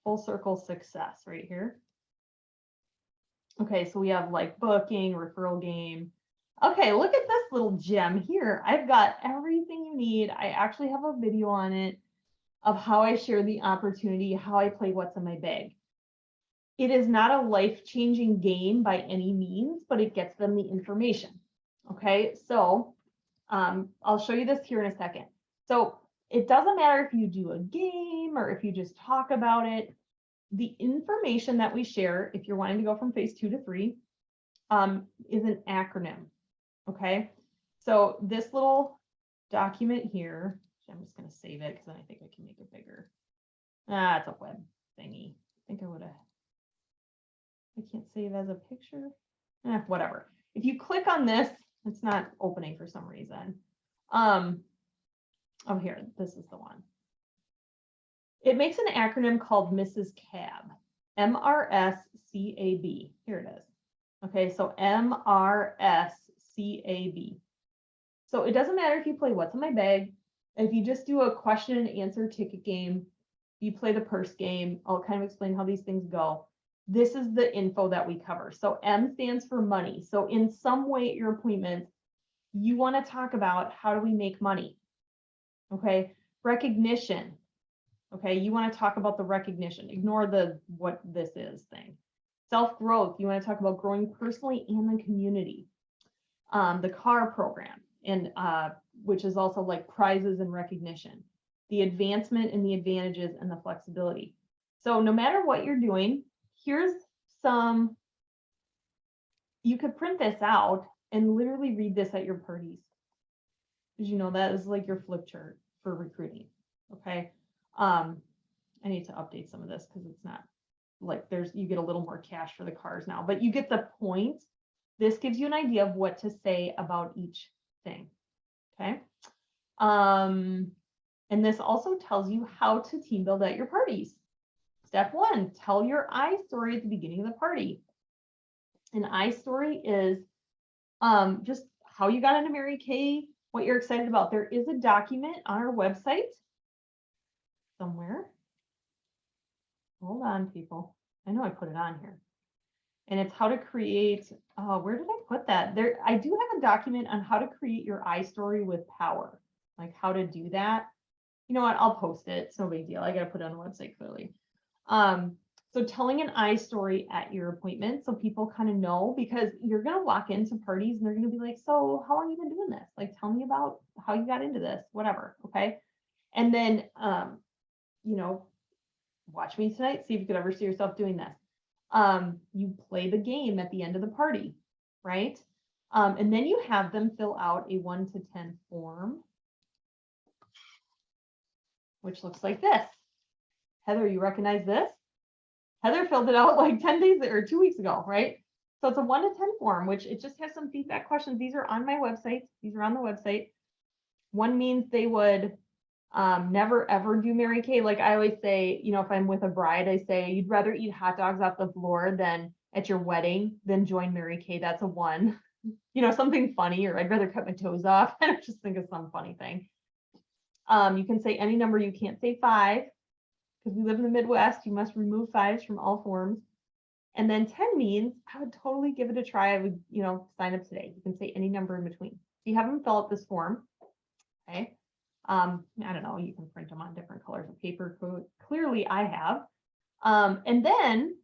Speaker 1: full circle success right here. Okay, so we have like booking, referral game. Okay, look at this little gem here. I've got everything you need. I actually have a video on it of how I share the opportunity, how I play what's in my bag. It is not a life-changing game by any means, but it gets them the information. Okay, so I'll show you this here in a second. So it doesn't matter if you do a game or if you just talk about it. The information that we share, if you're wanting to go from phase 2 to 3, is an acronym. Okay, so this little document here, I'm just going to save it because then I think I can make it bigger. It's a web thingy. I think I would have. I can't save as a picture. Whatever. If you click on this, it's not opening for some reason. Oh, here, this is the one. It makes an acronym called Mrs. CAB, MRSCAB. Here it is. Okay, so MRSCAB. So it doesn't matter if you play what's in my bag. If you just do a question and answer ticket game, you play the purse game, I'll kind of explain how these things go. This is the info that we cover. So M stands for money. So in some way at your appointment, you want to talk about how do we make money? Okay, recognition. Okay, you want to talk about the recognition. Ignore the what this is thing. Self-growth, you want to talk about growing personally and the community. The CAR program, and which is also like prizes and recognition, the advancement and the advantages and the flexibility. So no matter what you're doing, here's some, you could print this out and literally read this at your parties. Because you know that is like your flip chart for recruiting. Okay. I need to update some of this because it's not like you get a little more cash for the cars now, but you get the point. This gives you an idea of what to say about each thing. Okay. And this also tells you how to team build at your parties. Step 1, tell your I story at the beginning of the party. An I story is just how you got into Mary Kay, what you're excited about. There is a document on our website somewhere. Hold on, people. I know I put it on here. And it's how to create, where did I put that? There, I do have a document on how to create your I story with power, like how to do that. You know what? I'll post it. It's no big deal. I got to put it on the website clearly. So telling an I story at your appointment so people kind of know, because you're going to walk into parties and they're going to be like, so how long have you been doing this? Like, tell me about how you got into this, whatever. Okay. And then, you know, watch me tonight, see if you could ever see yourself doing this. You play the game at the end of the party, right? And then you have them fill out a 1 to 10 form, which looks like this. Heather, you recognize this? Heather filled it out like 10 days or 2 weeks ago, right? So it's a 1 to 10 form, which it just has some feedback questions. These are on my website. These are on the website. 1 means they would never ever do Mary Kay. Like I always say, you know, if I'm with a bride, I say you'd rather eat hot dogs off the floor than at your wedding than join Mary Kay. That's a 1. You know, something funny, or I'd rather cut my toes off. I just think of some funny thing. You can say any number. You can't say 5 because we live in the Midwest. You must remove 5s from all forms. And then 10 means I would totally give it a try. I would, you know, sign up today. You can say any number in between. So you have them fill out this form. Okay. I don't know, you can print them on different colors of paper. Clearly I have. And then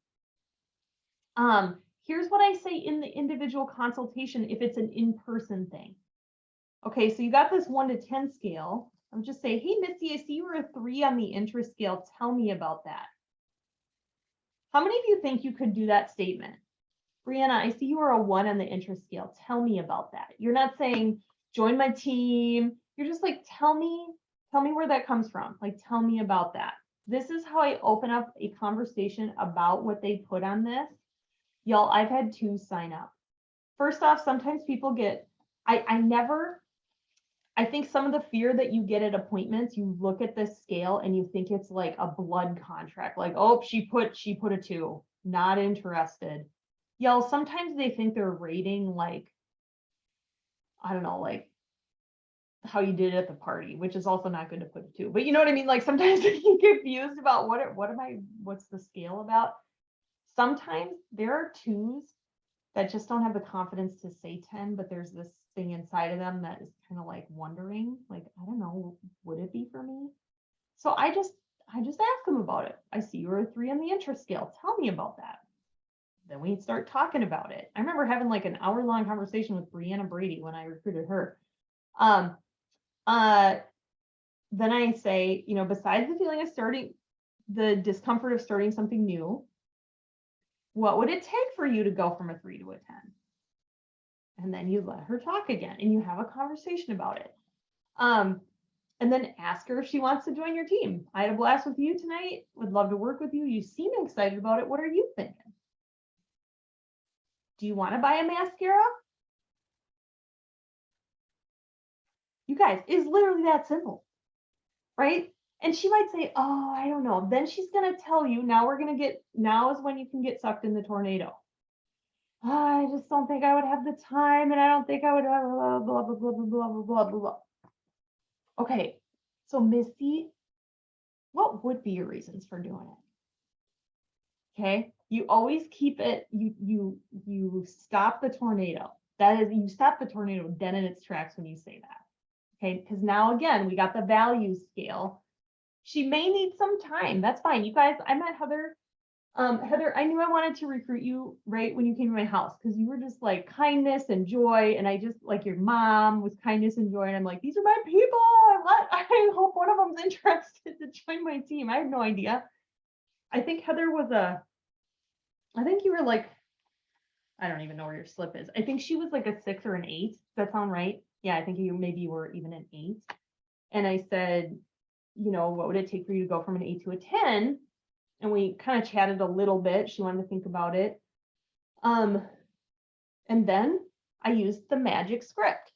Speaker 1: here's what I say in the individual consultation if it's an in-person thing. Okay, so you got this 1 to 10 scale. I would just say, hey, Missy, I see you were a 3 on the interest scale. Tell me about that. How many of you think you could do that statement? Brianna, I see you were a 1 on the interest scale. Tell me about that. You're not saying, join my team. You're just like, tell me where that comes from. Like, tell me about that. This is how I open up a conversation about what they put on this. Y'all, I've had 2 sign up. First off, sometimes people get, I think some of the fear that you get at appointments, you look at this scale and you think it's like a blood contract. Like, oh, she put a 2, not interested. Y'all, sometimes they think they're rating like, I don't know, like how you did at the party, which is also not good to put a 2, but you know what I mean? Like sometimes you get confused about what's the scale about? Sometimes there are 2s that just don't have the confidence to say 10, but there's this thing inside of them that is kind of like wondering, like, I don't know, would it be for me? So I just ask them about it. I see you're a 3 on the interest scale. Tell me about that. Then we start talking about it. I remember having like an hour-long conversation with Brianna Brady when I recruited her. Then I say, you know, besides the feeling of the discomfort of starting something new, what would it take for you to go from a 3 to a 10? And then you let her talk again and you have a conversation about it. And then ask her if she wants to join your team. I had a blast with you tonight. Would love to work with you. You seem excited about it. What are you thinking? Do you want to buy a mascara? You guys, it's literally that simple, right? And she might say, oh, I don't know. Then she's going to tell you, now is when you can get sucked in the tornado. Oh, I just don't think I would have the time, and I don't think I would have blah, blah, blah, blah, blah, blah, blah, blah, blah. Okay, so Missy, what would be your reasons for doing it? Okay, you always keep it, you stop the tornado. That is, you stop the tornado dead in its tracks when you say that. Okay, because now again, we got the value scale. She may need some time. That's fine. You guys, I met Heather Heather, I knew I wanted to recruit you right when you came to my house because you were just like kindness and joy. And I just like your mom was kindness and joy. And I'm like, these are my people. I hope one of them's interested to join my team. I had no idea. I think Heather was I think you were like, I don't even know where your slip is. I think she was like a 6 or an 8. Does that sound right? Yeah, I think maybe you were even an 8. And I said, you know, what would it take for you to go from an 8 to a 10? And we kind of chatted a little bit. She wanted to think about it. And then I used the magic script.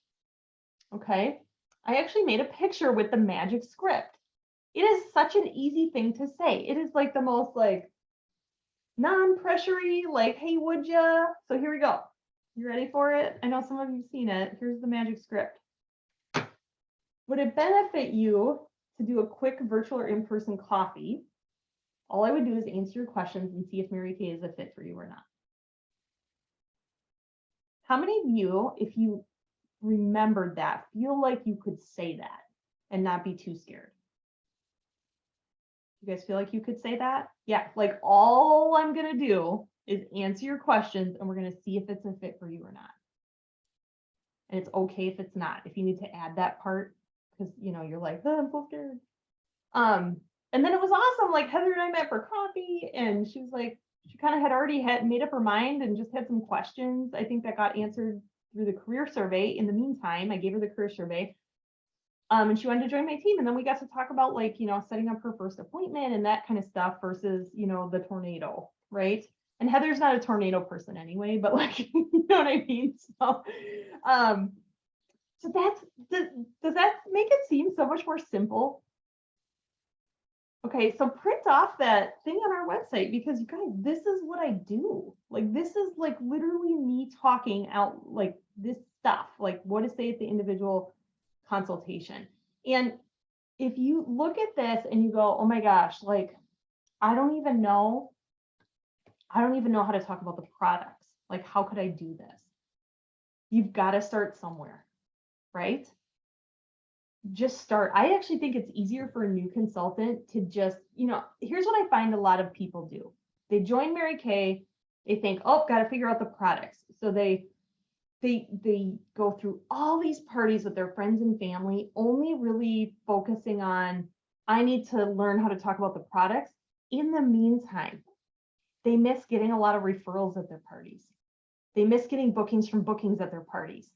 Speaker 1: Okay. I actually made a picture with the magic script. It is such an easy thing to say. It is like the most like non-pressury, like, hey, would ya? So here we go. You ready for it? I know some of you've seen it. Here's the magic script. Would it benefit you to do a quick virtual or in-person coffee? All I would do is answer your questions and see if Mary Kay is a fit for you or not. How many of you, if you remembered that, feel like you could say that and not be too scared? You guys feel like you could say that? Yeah, like all I'm gonna do is answer your questions and we're gonna see if it's a fit for you or not. And it's okay if it's not, if you need to add that part, because you know, you're like, oh, I'm so scared. And then it was awesome. Like Heather and I met for coffee and she was like, she kind of had already made up her mind and just had some questions. I think that got answered through the career survey. In the meantime, I gave her the career survey. And she wanted to join my team. And then we got to talk about like, you know, setting up her first appointment and that kind of stuff versus, you know, the tornado, right? And Heather's not a tornado person anyway, but like, you know what I mean? So, so does that make it seem so much more simple? Okay, so print off that thing on our website because you guys, this is what I do. Like, this is like literally me talking out like this stuff, like what to say at the individual consultation. And if you look at this and you go, oh my gosh, like, I don't even know how to talk about the products. Like, how could I do this? You've got to start somewhere, right? Just start. I actually think it's easier for a new consultant to just, you know, here's what I find a lot of people do. They join Mary Kay, they think, oh, got to figure out the products. So they go through all these parties with their friends and family, only really focusing on, I need to learn how to talk about the products. In the meantime, they miss getting a lot of referrals at their parties. They miss getting bookings from bookings at their parties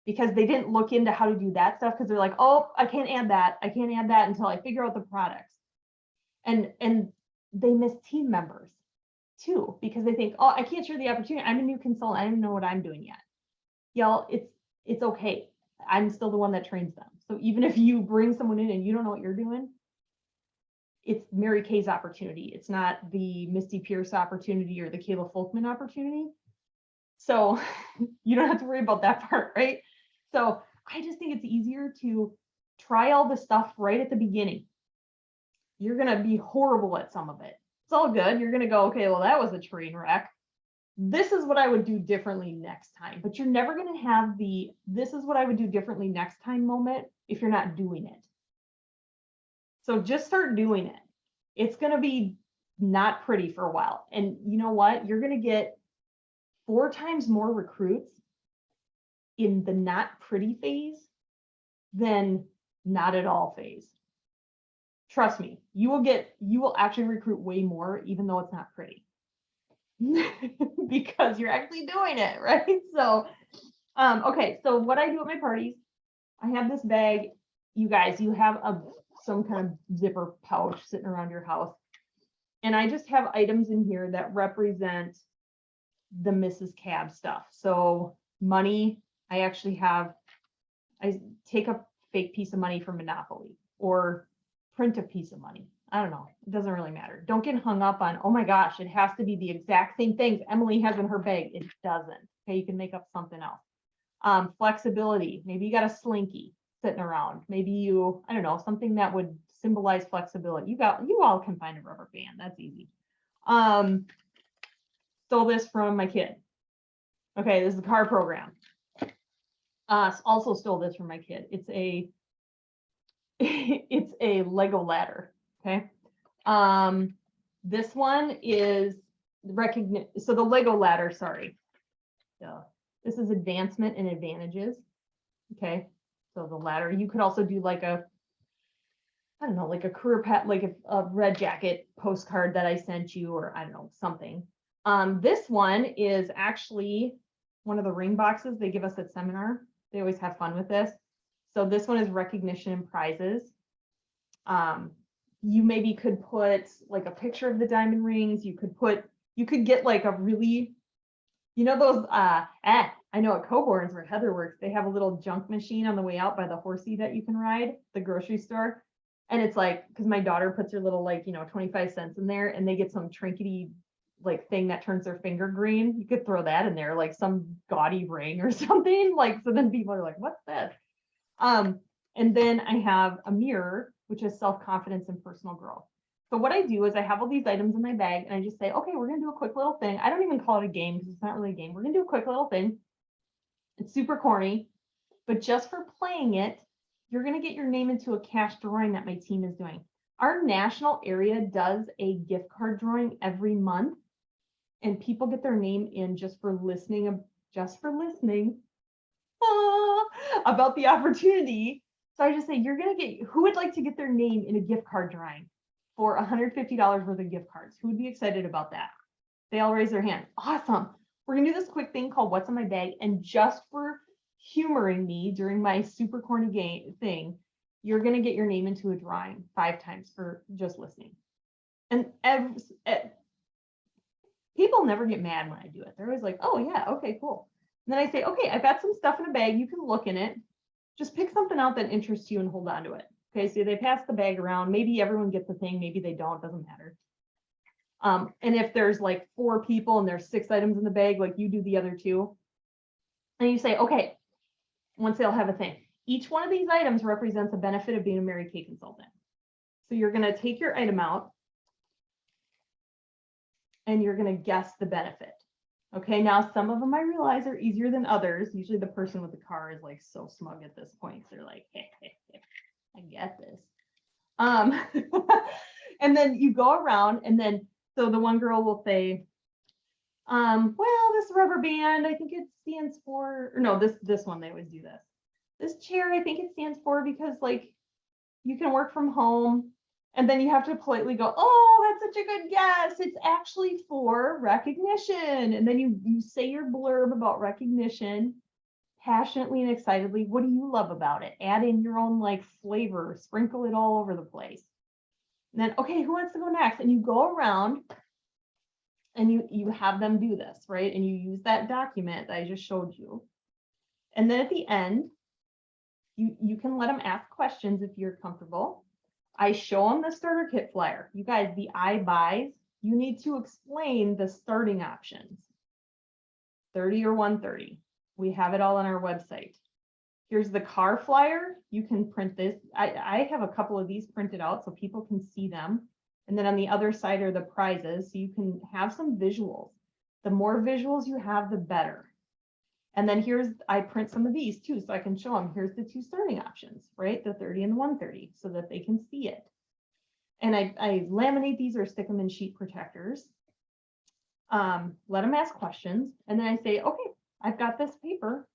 Speaker 1: because they didn't look into how to do that stuff because they're like, oh, I can't add that. I can't add that until I figure out the products. And they miss team members too, because they think, oh, I can't share the opportunity. I'm a new consultant. I don't know what I'm doing yet. Y'all, it's okay. I'm still the one that trains them. So even if you bring someone in and you don't know what you're doing, it's Mary Kay's opportunity. It's not the Misty Pierce opportunity or the Kayla Folkman opportunity. So you don't have to worry about that part, right? So I just think it's easier to try all the stuff right at the beginning. You're going to be horrible at some of it. It's all good. You're going to go, okay, well, that was a train wreck. This is what I would do differently next time. But you're never going to have the, this is what I would do differently next time moment if you're not doing it. So just start doing it. It's going to be not pretty for a while. And you know what? You're going to get 4 times more recruits in the not pretty phase than not at all phase. Trust me, you will actually recruit way more, even though it's not pretty. Because you're actually doing it, right? So, okay, so what I do at my parties, I have this bag. You guys, you have some kind of zipper pouch sitting around your house. And I just have items in here that represent the Mrs. Cab stuff. So money, I take a fake piece of money from Monopoly or print a piece of money. I don't know. It doesn't really matter. Don't get hung up on, oh my gosh, it has to be the exact same things Emily has in her bag. It doesn't. Okay, you can make up something else. Flexibility. Maybe you got a slinky sitting around. Maybe you, I don't know, something that would symbolize flexibility. You all can find a rubber band. That's easy. Stole this from my kid. Okay, this is the car program. Also stole this from my kid. It's a Lego ladder. Okay. This one is recognition. So the Lego ladder, sorry. This is advancement and advantages. Okay. So the ladder, you could also do like a, I don't know, like a career path, like a red jacket postcard that I sent you, or I don't know, something. This one is actually one of the ring boxes they give us at seminar. They always have fun with this. So this one is recognition and prizes. You maybe could put like a picture of the diamond rings. You could get like a really, you know, those, I know at Coborn's where Heather works, they have a little junk machine on the way out by the horsey that you can ride, the grocery store. And it's like, because my daughter puts her little, like, 25 cents in there, and they get some trinkety like thing that turns their finger green. You could throw that in there, like some gaudy ring or something. Like, so then people are like, what's this? And then I have a mirror, which is self-confidence and personal growth. So what I do is I have all these items in my bag, and I just say, okay, we're gonna do a quick little thing. I don't even call it a game because it's not really a game. We're gonna do a quick little thing. It's super corny, but just for playing it, you're gonna get your name into a cash drawing that my team is doing. Our national area does a gift card drawing every month, and people get their name in just for listening about the opportunity. So I just say, you're gonna get, who would like to get their name in a gift card drawing for $150 worth of gift cards? Who would be excited about that? They all raise their hand. Awesome. We're gonna do this quick thing called What's in My Bag, and just for humoring me during my super corny game thing, you're gonna get your name into a drawing 5 times for just listening. And people never get mad when I do it. They're always like, oh yeah, okay, cool. And then I say, okay, I've got some stuff in a bag. You can look in it. Just pick something out that interests you and hold on to it. Okay, so they pass the bag around. Maybe everyone gets the thing, maybe they don't, doesn't matter. And if there's like 4 people and there's 6 items in the bag, like you do the other 2. And you say, okay, once they'll have a thing. Each one of these items represents a benefit of being a Mary Kay consultant. So you're gonna take your item out and you're gonna guess the benefit. Okay, now some of them I realize are easier than others. Usually the person with the car is like so smug at this point. They're like, hey, I get this. And then you go around, and then, so the one girl will say, well, this rubber band, I think it stands for, or no, this one, they always do this. This chair, I think it stands for because like you can work from home. And then you have to politely go, oh, that's such a good guess. It's actually for recognition. And then you say your blurb about recognition passionately and excitedly. What do you love about it? Add in your own like flavor, sprinkle it all over the place. And then, okay, who wants to go next? And you go around and you have them do this, right? And you use that document that I just showed you. And then at the end, you can let them ask questions if you're comfortable. I show them the starter kit flyer. You guys, the I buys, you need to explain the starting options. 30 or 130. We have it all on our website. Here's the car flyer. You can print this. I have a couple of these printed out so people can see them. And then on the other side are the prizes. So you can have some visuals. The more visuals you have, the better. And then I print some of these too, so I can show them, here's the 2 starting options, right? The 30 and the 130, so that they can see it. And I laminate these or stick them in sheet protectors. Let them ask questions. And then I say, okay, I've got this paper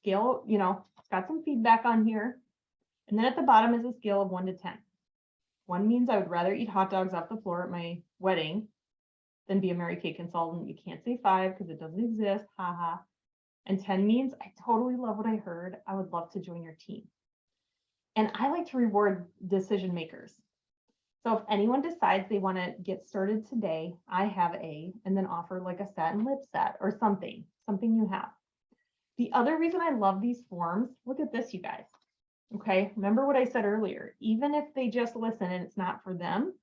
Speaker 1: scale, it's got some feedback on here. And then at the bottom is a scale of 1 to 10. 1 means I would rather eat hot dogs off the floor at my wedding than be a Mary Kay consultant. You can't say 5 because it doesn't exist, haha. And 10 means I totally love what I heard. I would love to join your team. And I like to reward decision makers. So if anyone decides they want to get started today, I have and then offer like a satin lip set or something you have. The other reason I love these forms, look at this, you guys. Okay, remember what I said earlier, even if they just listen and it's not for them,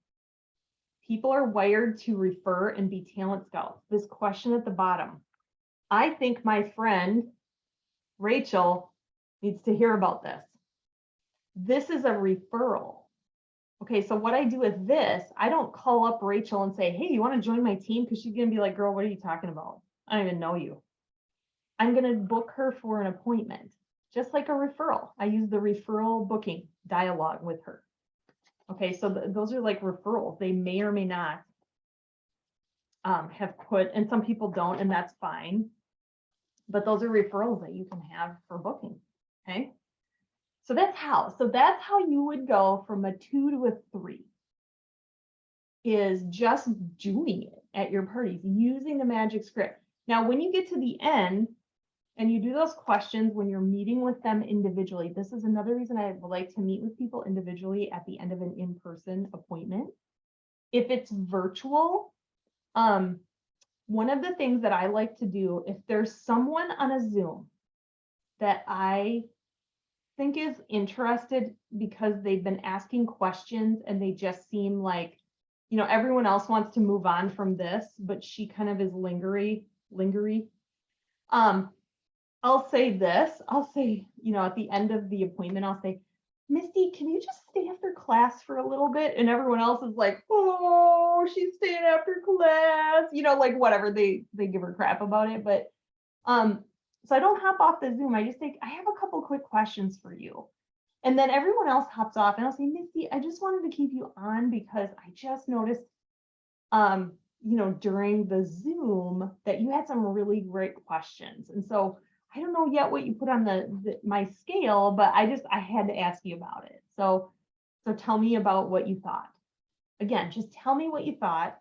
Speaker 1: people are wired to refer and be talent scouts. This question at the bottom, I think my friend Rachel needs to hear about this. This is a referral. Okay, so what I do with this, I don't call up Rachel and say, hey, you want to join my team? Because she's going to be like, girl, what are you talking about? I don't even know you. I'm going to book her for an appointment, just like a referral. I use the referral booking dialogue with her. Okay, so those are like referrals. They may or may not have put, and some people don't, and that's fine. But those are referrals that you can have for booking. Okay. So that's how you would go from a 2 to a 3, is just doing it at your parties, using the magic script. Now, when you get to the end and you do those questions when you're meeting with them individually, this is another reason I like to meet with people individually at the end of an in-person appointment. If it's virtual, one of the things that I like to do, if there's someone on a Zoom that I think is interested because they've been asking questions and they just seem like, everyone else wants to move on from this, but she kind of is lingery. I'll say this, at the end of the appointment, I'll say, Misty, can you just stay after class for a little bit? And everyone else is like, oh, she's staying after class, like whatever, they give her crap about it. But so I don't hop off the Zoom. I just think I have a couple quick questions for you. And then everyone else hops off and I'll say, Misty, I just wanted to keep you on because I just noticed, during the Zoom that you had some really great questions. And so I don't know yet what you put on my scale, but I had to ask you about it. So tell me about what you thought. Again, just tell me what you thought.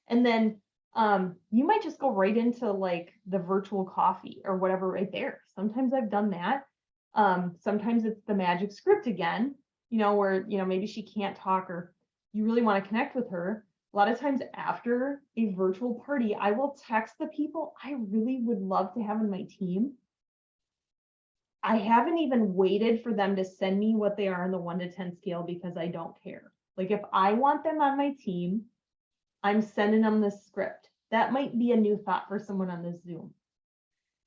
Speaker 1: And then you might just go right into like the virtual coffee or whatever right there. Sometimes I've done that. Sometimes it's the magic script again, where, maybe she can't talk or you really want to connect with her. A lot of times after a virtual party, I will text the people I really would love to have on my team. I haven't even waited for them to send me what they are on the 1 to 10 scale because I don't care. Like if I want them on my team, I'm sending them the script. That might be a new thought for someone on this Zoom,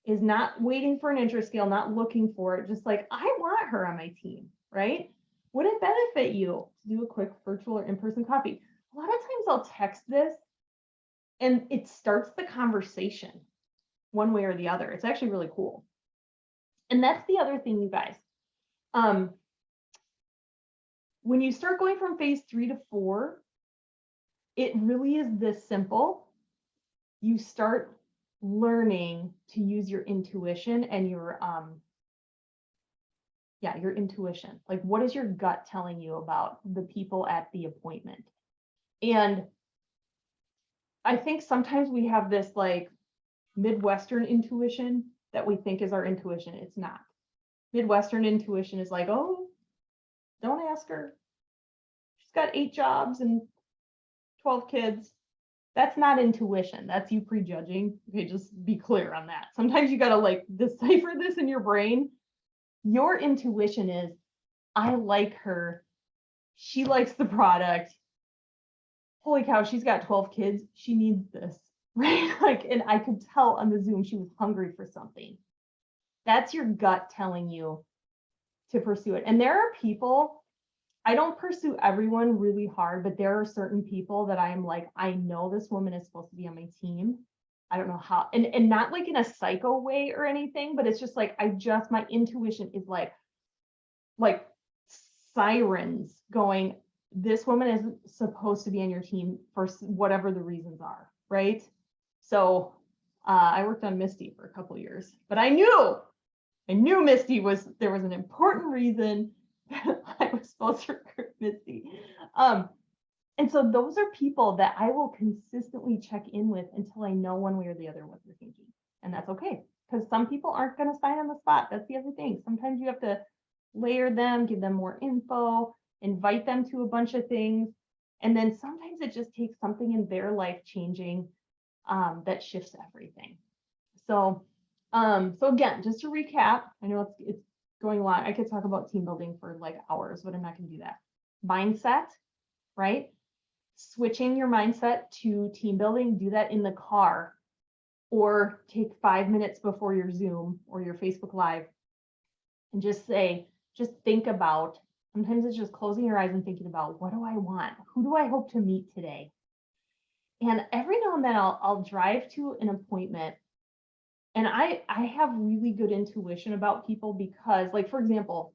Speaker 1: is not waiting for an interest scale, not looking for it, just like, I want her on my team, right? Would it benefit you to do a quick virtual or in-person coffee? A lot of times I'll text this and it starts the conversation one way or the other. It's actually really cool. And that's the other thing, you guys. When you start going from phase 3 to 4, it really is this simple. You start learning to use your intuition and your intuition. Like, what is your gut telling you about the people at the appointment? And I think sometimes we have this like Midwestern intuition that we think is our intuition. It's not. Midwestern intuition is like, oh, don't ask her. She's got 8 jobs and 12 kids. That's not intuition. That's you prejudging. Okay, just be clear on that. Sometimes you got to like decipher this in your brain. Your intuition is, I like her. She likes the product. Holy cow, she's got 12 kids. She needs this, right? Like, and I could tell on the Zoom she was hungry for something. That's your gut telling you to pursue it. And there are people, I don't pursue everyone really hard, but there are certain people that I am like, I know this woman is supposed to be on my team. I don't know how, and not like in a psycho way or anything, but it's just like, my intuition is like sirens going, this woman is supposed to be on your team for whatever the reasons are, right? So I worked on Misty for a couple of years, but I knew Misty there was an important reason that I was supposed to recruit Misty. And so those are people that I will consistently check in with until I know one way or the other what they're thinking. And that's okay, because some people aren't going to sign on the spot. That's the other thing. Sometimes you have to layer them, give them more info, invite them to a bunch of things. And then sometimes it just takes something in their life changing that shifts everything. So again, just to recap, I know it's going long. I could talk about team building for like hours, but I'm not going to do that. Mindset, right? Switching your mindset to team building, do that in the car or take 5 minutes before your Zoom or your Facebook Live and just think about, sometimes it's just closing your eyes and thinking about, what do I want? Who do I hope to meet today? And every now and then I'll drive to an appointment and I have really good intuition about people because, like, for example,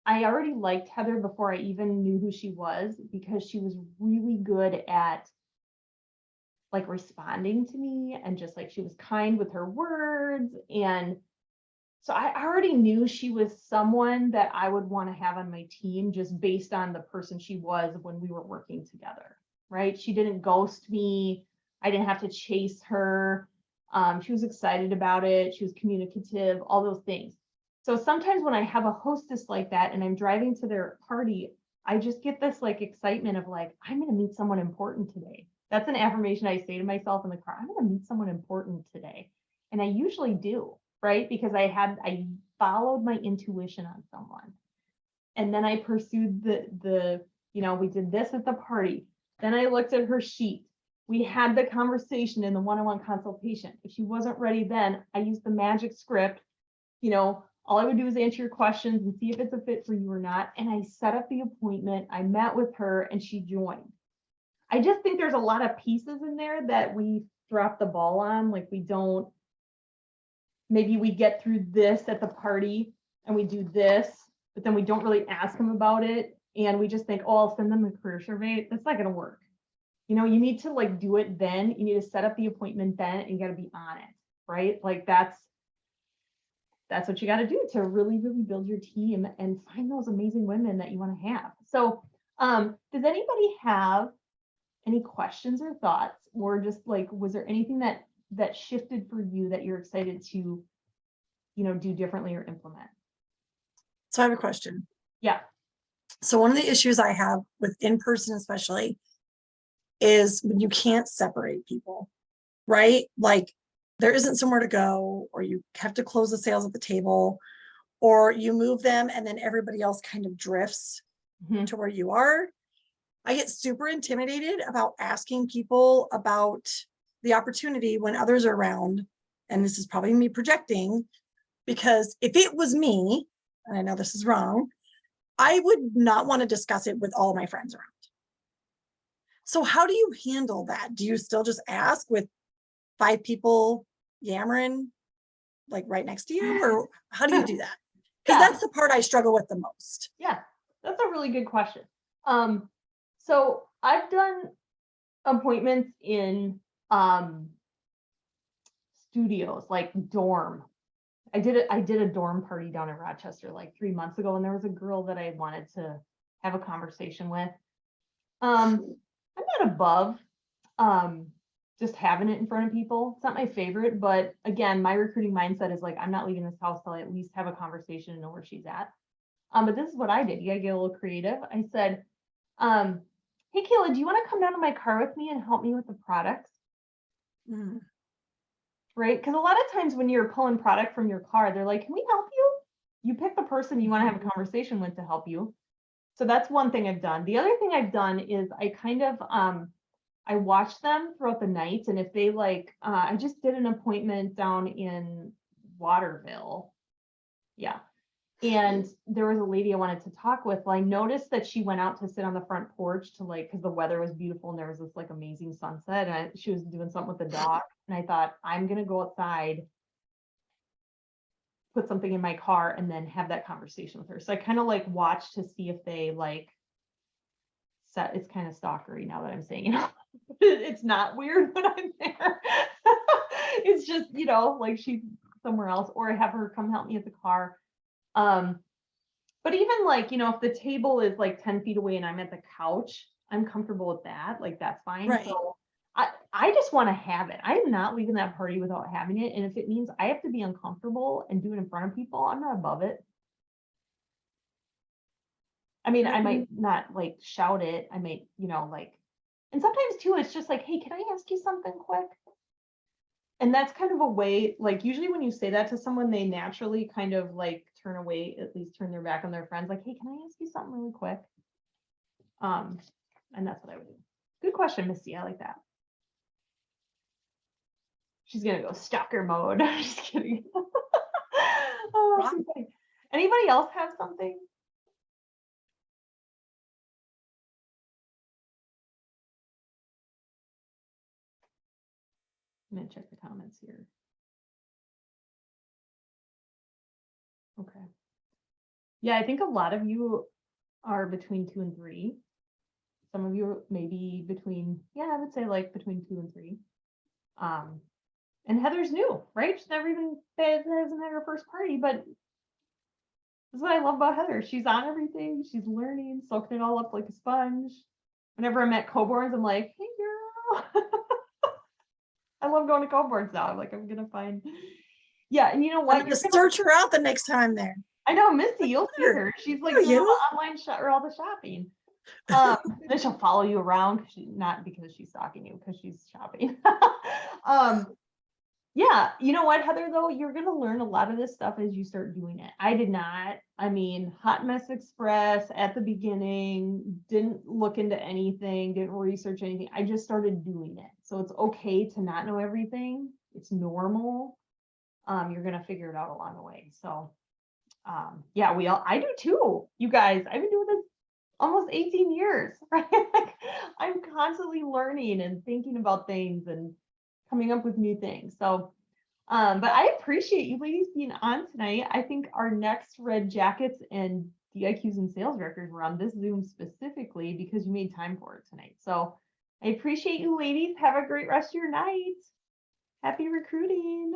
Speaker 1: I already liked Heather before I even knew who she was because she was really good at like responding to me, and just like she was kind with her words. And so I already knew she was someone that I would want to have on my team just based on the person she was when we were working together, right? She didn't ghost me. I didn't have to chase her. She was excited about it. She was communicative, all those things. So sometimes when I have a hostess like that and I'm driving to their party, I just get this like excitement of like, I'm going to meet someone important today. That's an affirmation I say to myself in the car. I'm going to meet someone important today. And I usually do, right? Because I followed my intuition on someone. And then I pursued we did this at the party. Then I looked at her sheet. We had the conversation in the one-on-one consultation. If she wasn't ready then, I used the magic script. All I would do is answer your questions and see if it's a fit for you or not. And I set up the appointment. I met with her and she joined. I just think there's a lot of pieces in there that we drop the ball on. Like maybe we get through this at the party and we do this, but then we don't really ask them about it. And we just think, oh, I'll send them a career survey. That's not going to work. You need to like do it then. You need to set up the appointment then and you got to be on it, right? Like that's what you got to do to really, really build your team and find those amazing women that you want to have. So does anybody have any questions or thoughts, or just like, was there anything that shifted for you that you're excited to, do differently or implement?
Speaker 2: So I have a question.
Speaker 1: Yeah.
Speaker 2: So one of the issues I have with in-person especially is when you can't separate people, right? Like there isn't somewhere to go, or you have to close the sales at the table, or you move them and then everybody else kind of drifts to where you are. I get super intimidated about asking people about the opportunity when others are around. And this is probably me projecting, because if it was me, and I know this is wrong, I would not want to discuss it with all my friends around. So how do you handle that? Do you still just ask with 5 people yammering like right next to you, or how do you do that? Because
Speaker 1: Yeah.
Speaker 2: that's the part I struggle with the most.
Speaker 1: Yeah, that's a really good question. So I've done appointments in studios, like dorm. I did a dorm party down in Rochester like 3 months ago, and there was a girl that I wanted to have a conversation with. I'm not above just having it in front of people. It's not my favorite, but again, my recruiting mindset is like, I'm not leaving this house till I at least have a conversation and know where she's at. But this is what I did. You gotta get a little creative. I said, hey, Kayla, do you want to come down to my car with me and help me with the products?
Speaker 2: Mm.
Speaker 1: Right? Because a lot of times when you're pulling product from your car, they're like, can we help you? You pick the person you want to have a conversation with to help you. So that's one thing I've done. The other thing I've done is I kind of, I watch them throughout the night. And if they like, I just did an appointment down in Waterville. Yeah. And there was a lady I wanted to talk with. Well, I noticed that she went out to sit on the front porch to like, because the weather was beautiful and there was this like amazing sunset, and she was doing something with the dog. And I thought, I'm going to go outside, put something in my car, and then have that conversation with her. So I kind of like watched to see if they like set, it's kind of stalkery now that I'm saying, it's not weird when I'm there. It's just, like she's somewhere else, or I have her come help me at the car. But even like, if the table is like 10 feet away and I'm at the couch, I'm comfortable with that. Like, that's fine.
Speaker 2: Right.
Speaker 1: So I just want to have it. I'm not leaving that party without having it. And if it means I have to be uncomfortable and do it in front of people, I'm not above it. I mean, I might not like shout it. I might, and sometimes too, it's just like, hey, can I ask you something quick? And that's kind of a way, like usually when you say that to someone, they naturally kind of like turn away, at least turn their back on their friends. Like, hey, can I ask you something really quick? And that's what I would do. Good question, Misty. I like that. She's gonna go stalker mode. I'm just kidding. Oh, too funny. Anybody else have something? I'm gonna check the comments here. Okay. Yeah, I think a lot of you are between 2 and 3. Some of you maybe between, yeah, I would say like between 2 and 3. And Heather's new, right? She's never even hasn't had her first party, but this is what I love about Heather. She's on everything. She's learning, soaking it all up like a sponge. Whenever I'm at Coborn's, I'm like, hey girl. I love going to Coborn's now. I'm like, I'm gonna find. Yeah, and you know
Speaker 2: I'm
Speaker 1: what?
Speaker 2: gonna
Speaker 1: You're gonna,
Speaker 2: search her out the next time there.
Speaker 1: I know Missy, you'll see
Speaker 2: Heather,
Speaker 1: her. She's like
Speaker 2: know
Speaker 1: doing all
Speaker 2: you.
Speaker 1: the online shop or all the shopping. Then she'll follow you around, not because she's stalking you, because she's shopping. Yeah, you know what, Heather, though, you're gonna learn a lot of this stuff as you start doing it. I did not. I mean, Hot Mess Express at the beginning, didn't look into anything, didn't research anything. I just started doing it. So it's okay to not know everything. It's normal. You're gonna figure it out along the way. So yeah, I do too, you guys. I've been doing this almost 18 years, right? Like, I'm constantly learning and thinking about things and coming up with new things. So, but I appreciate you ladies being on tonight. I think our next Red Jackets and DIQs and sales directors were on this Zoom specifically because you made time for it tonight. So I appreciate you ladies. Have a great rest of your night. Happy recruiting.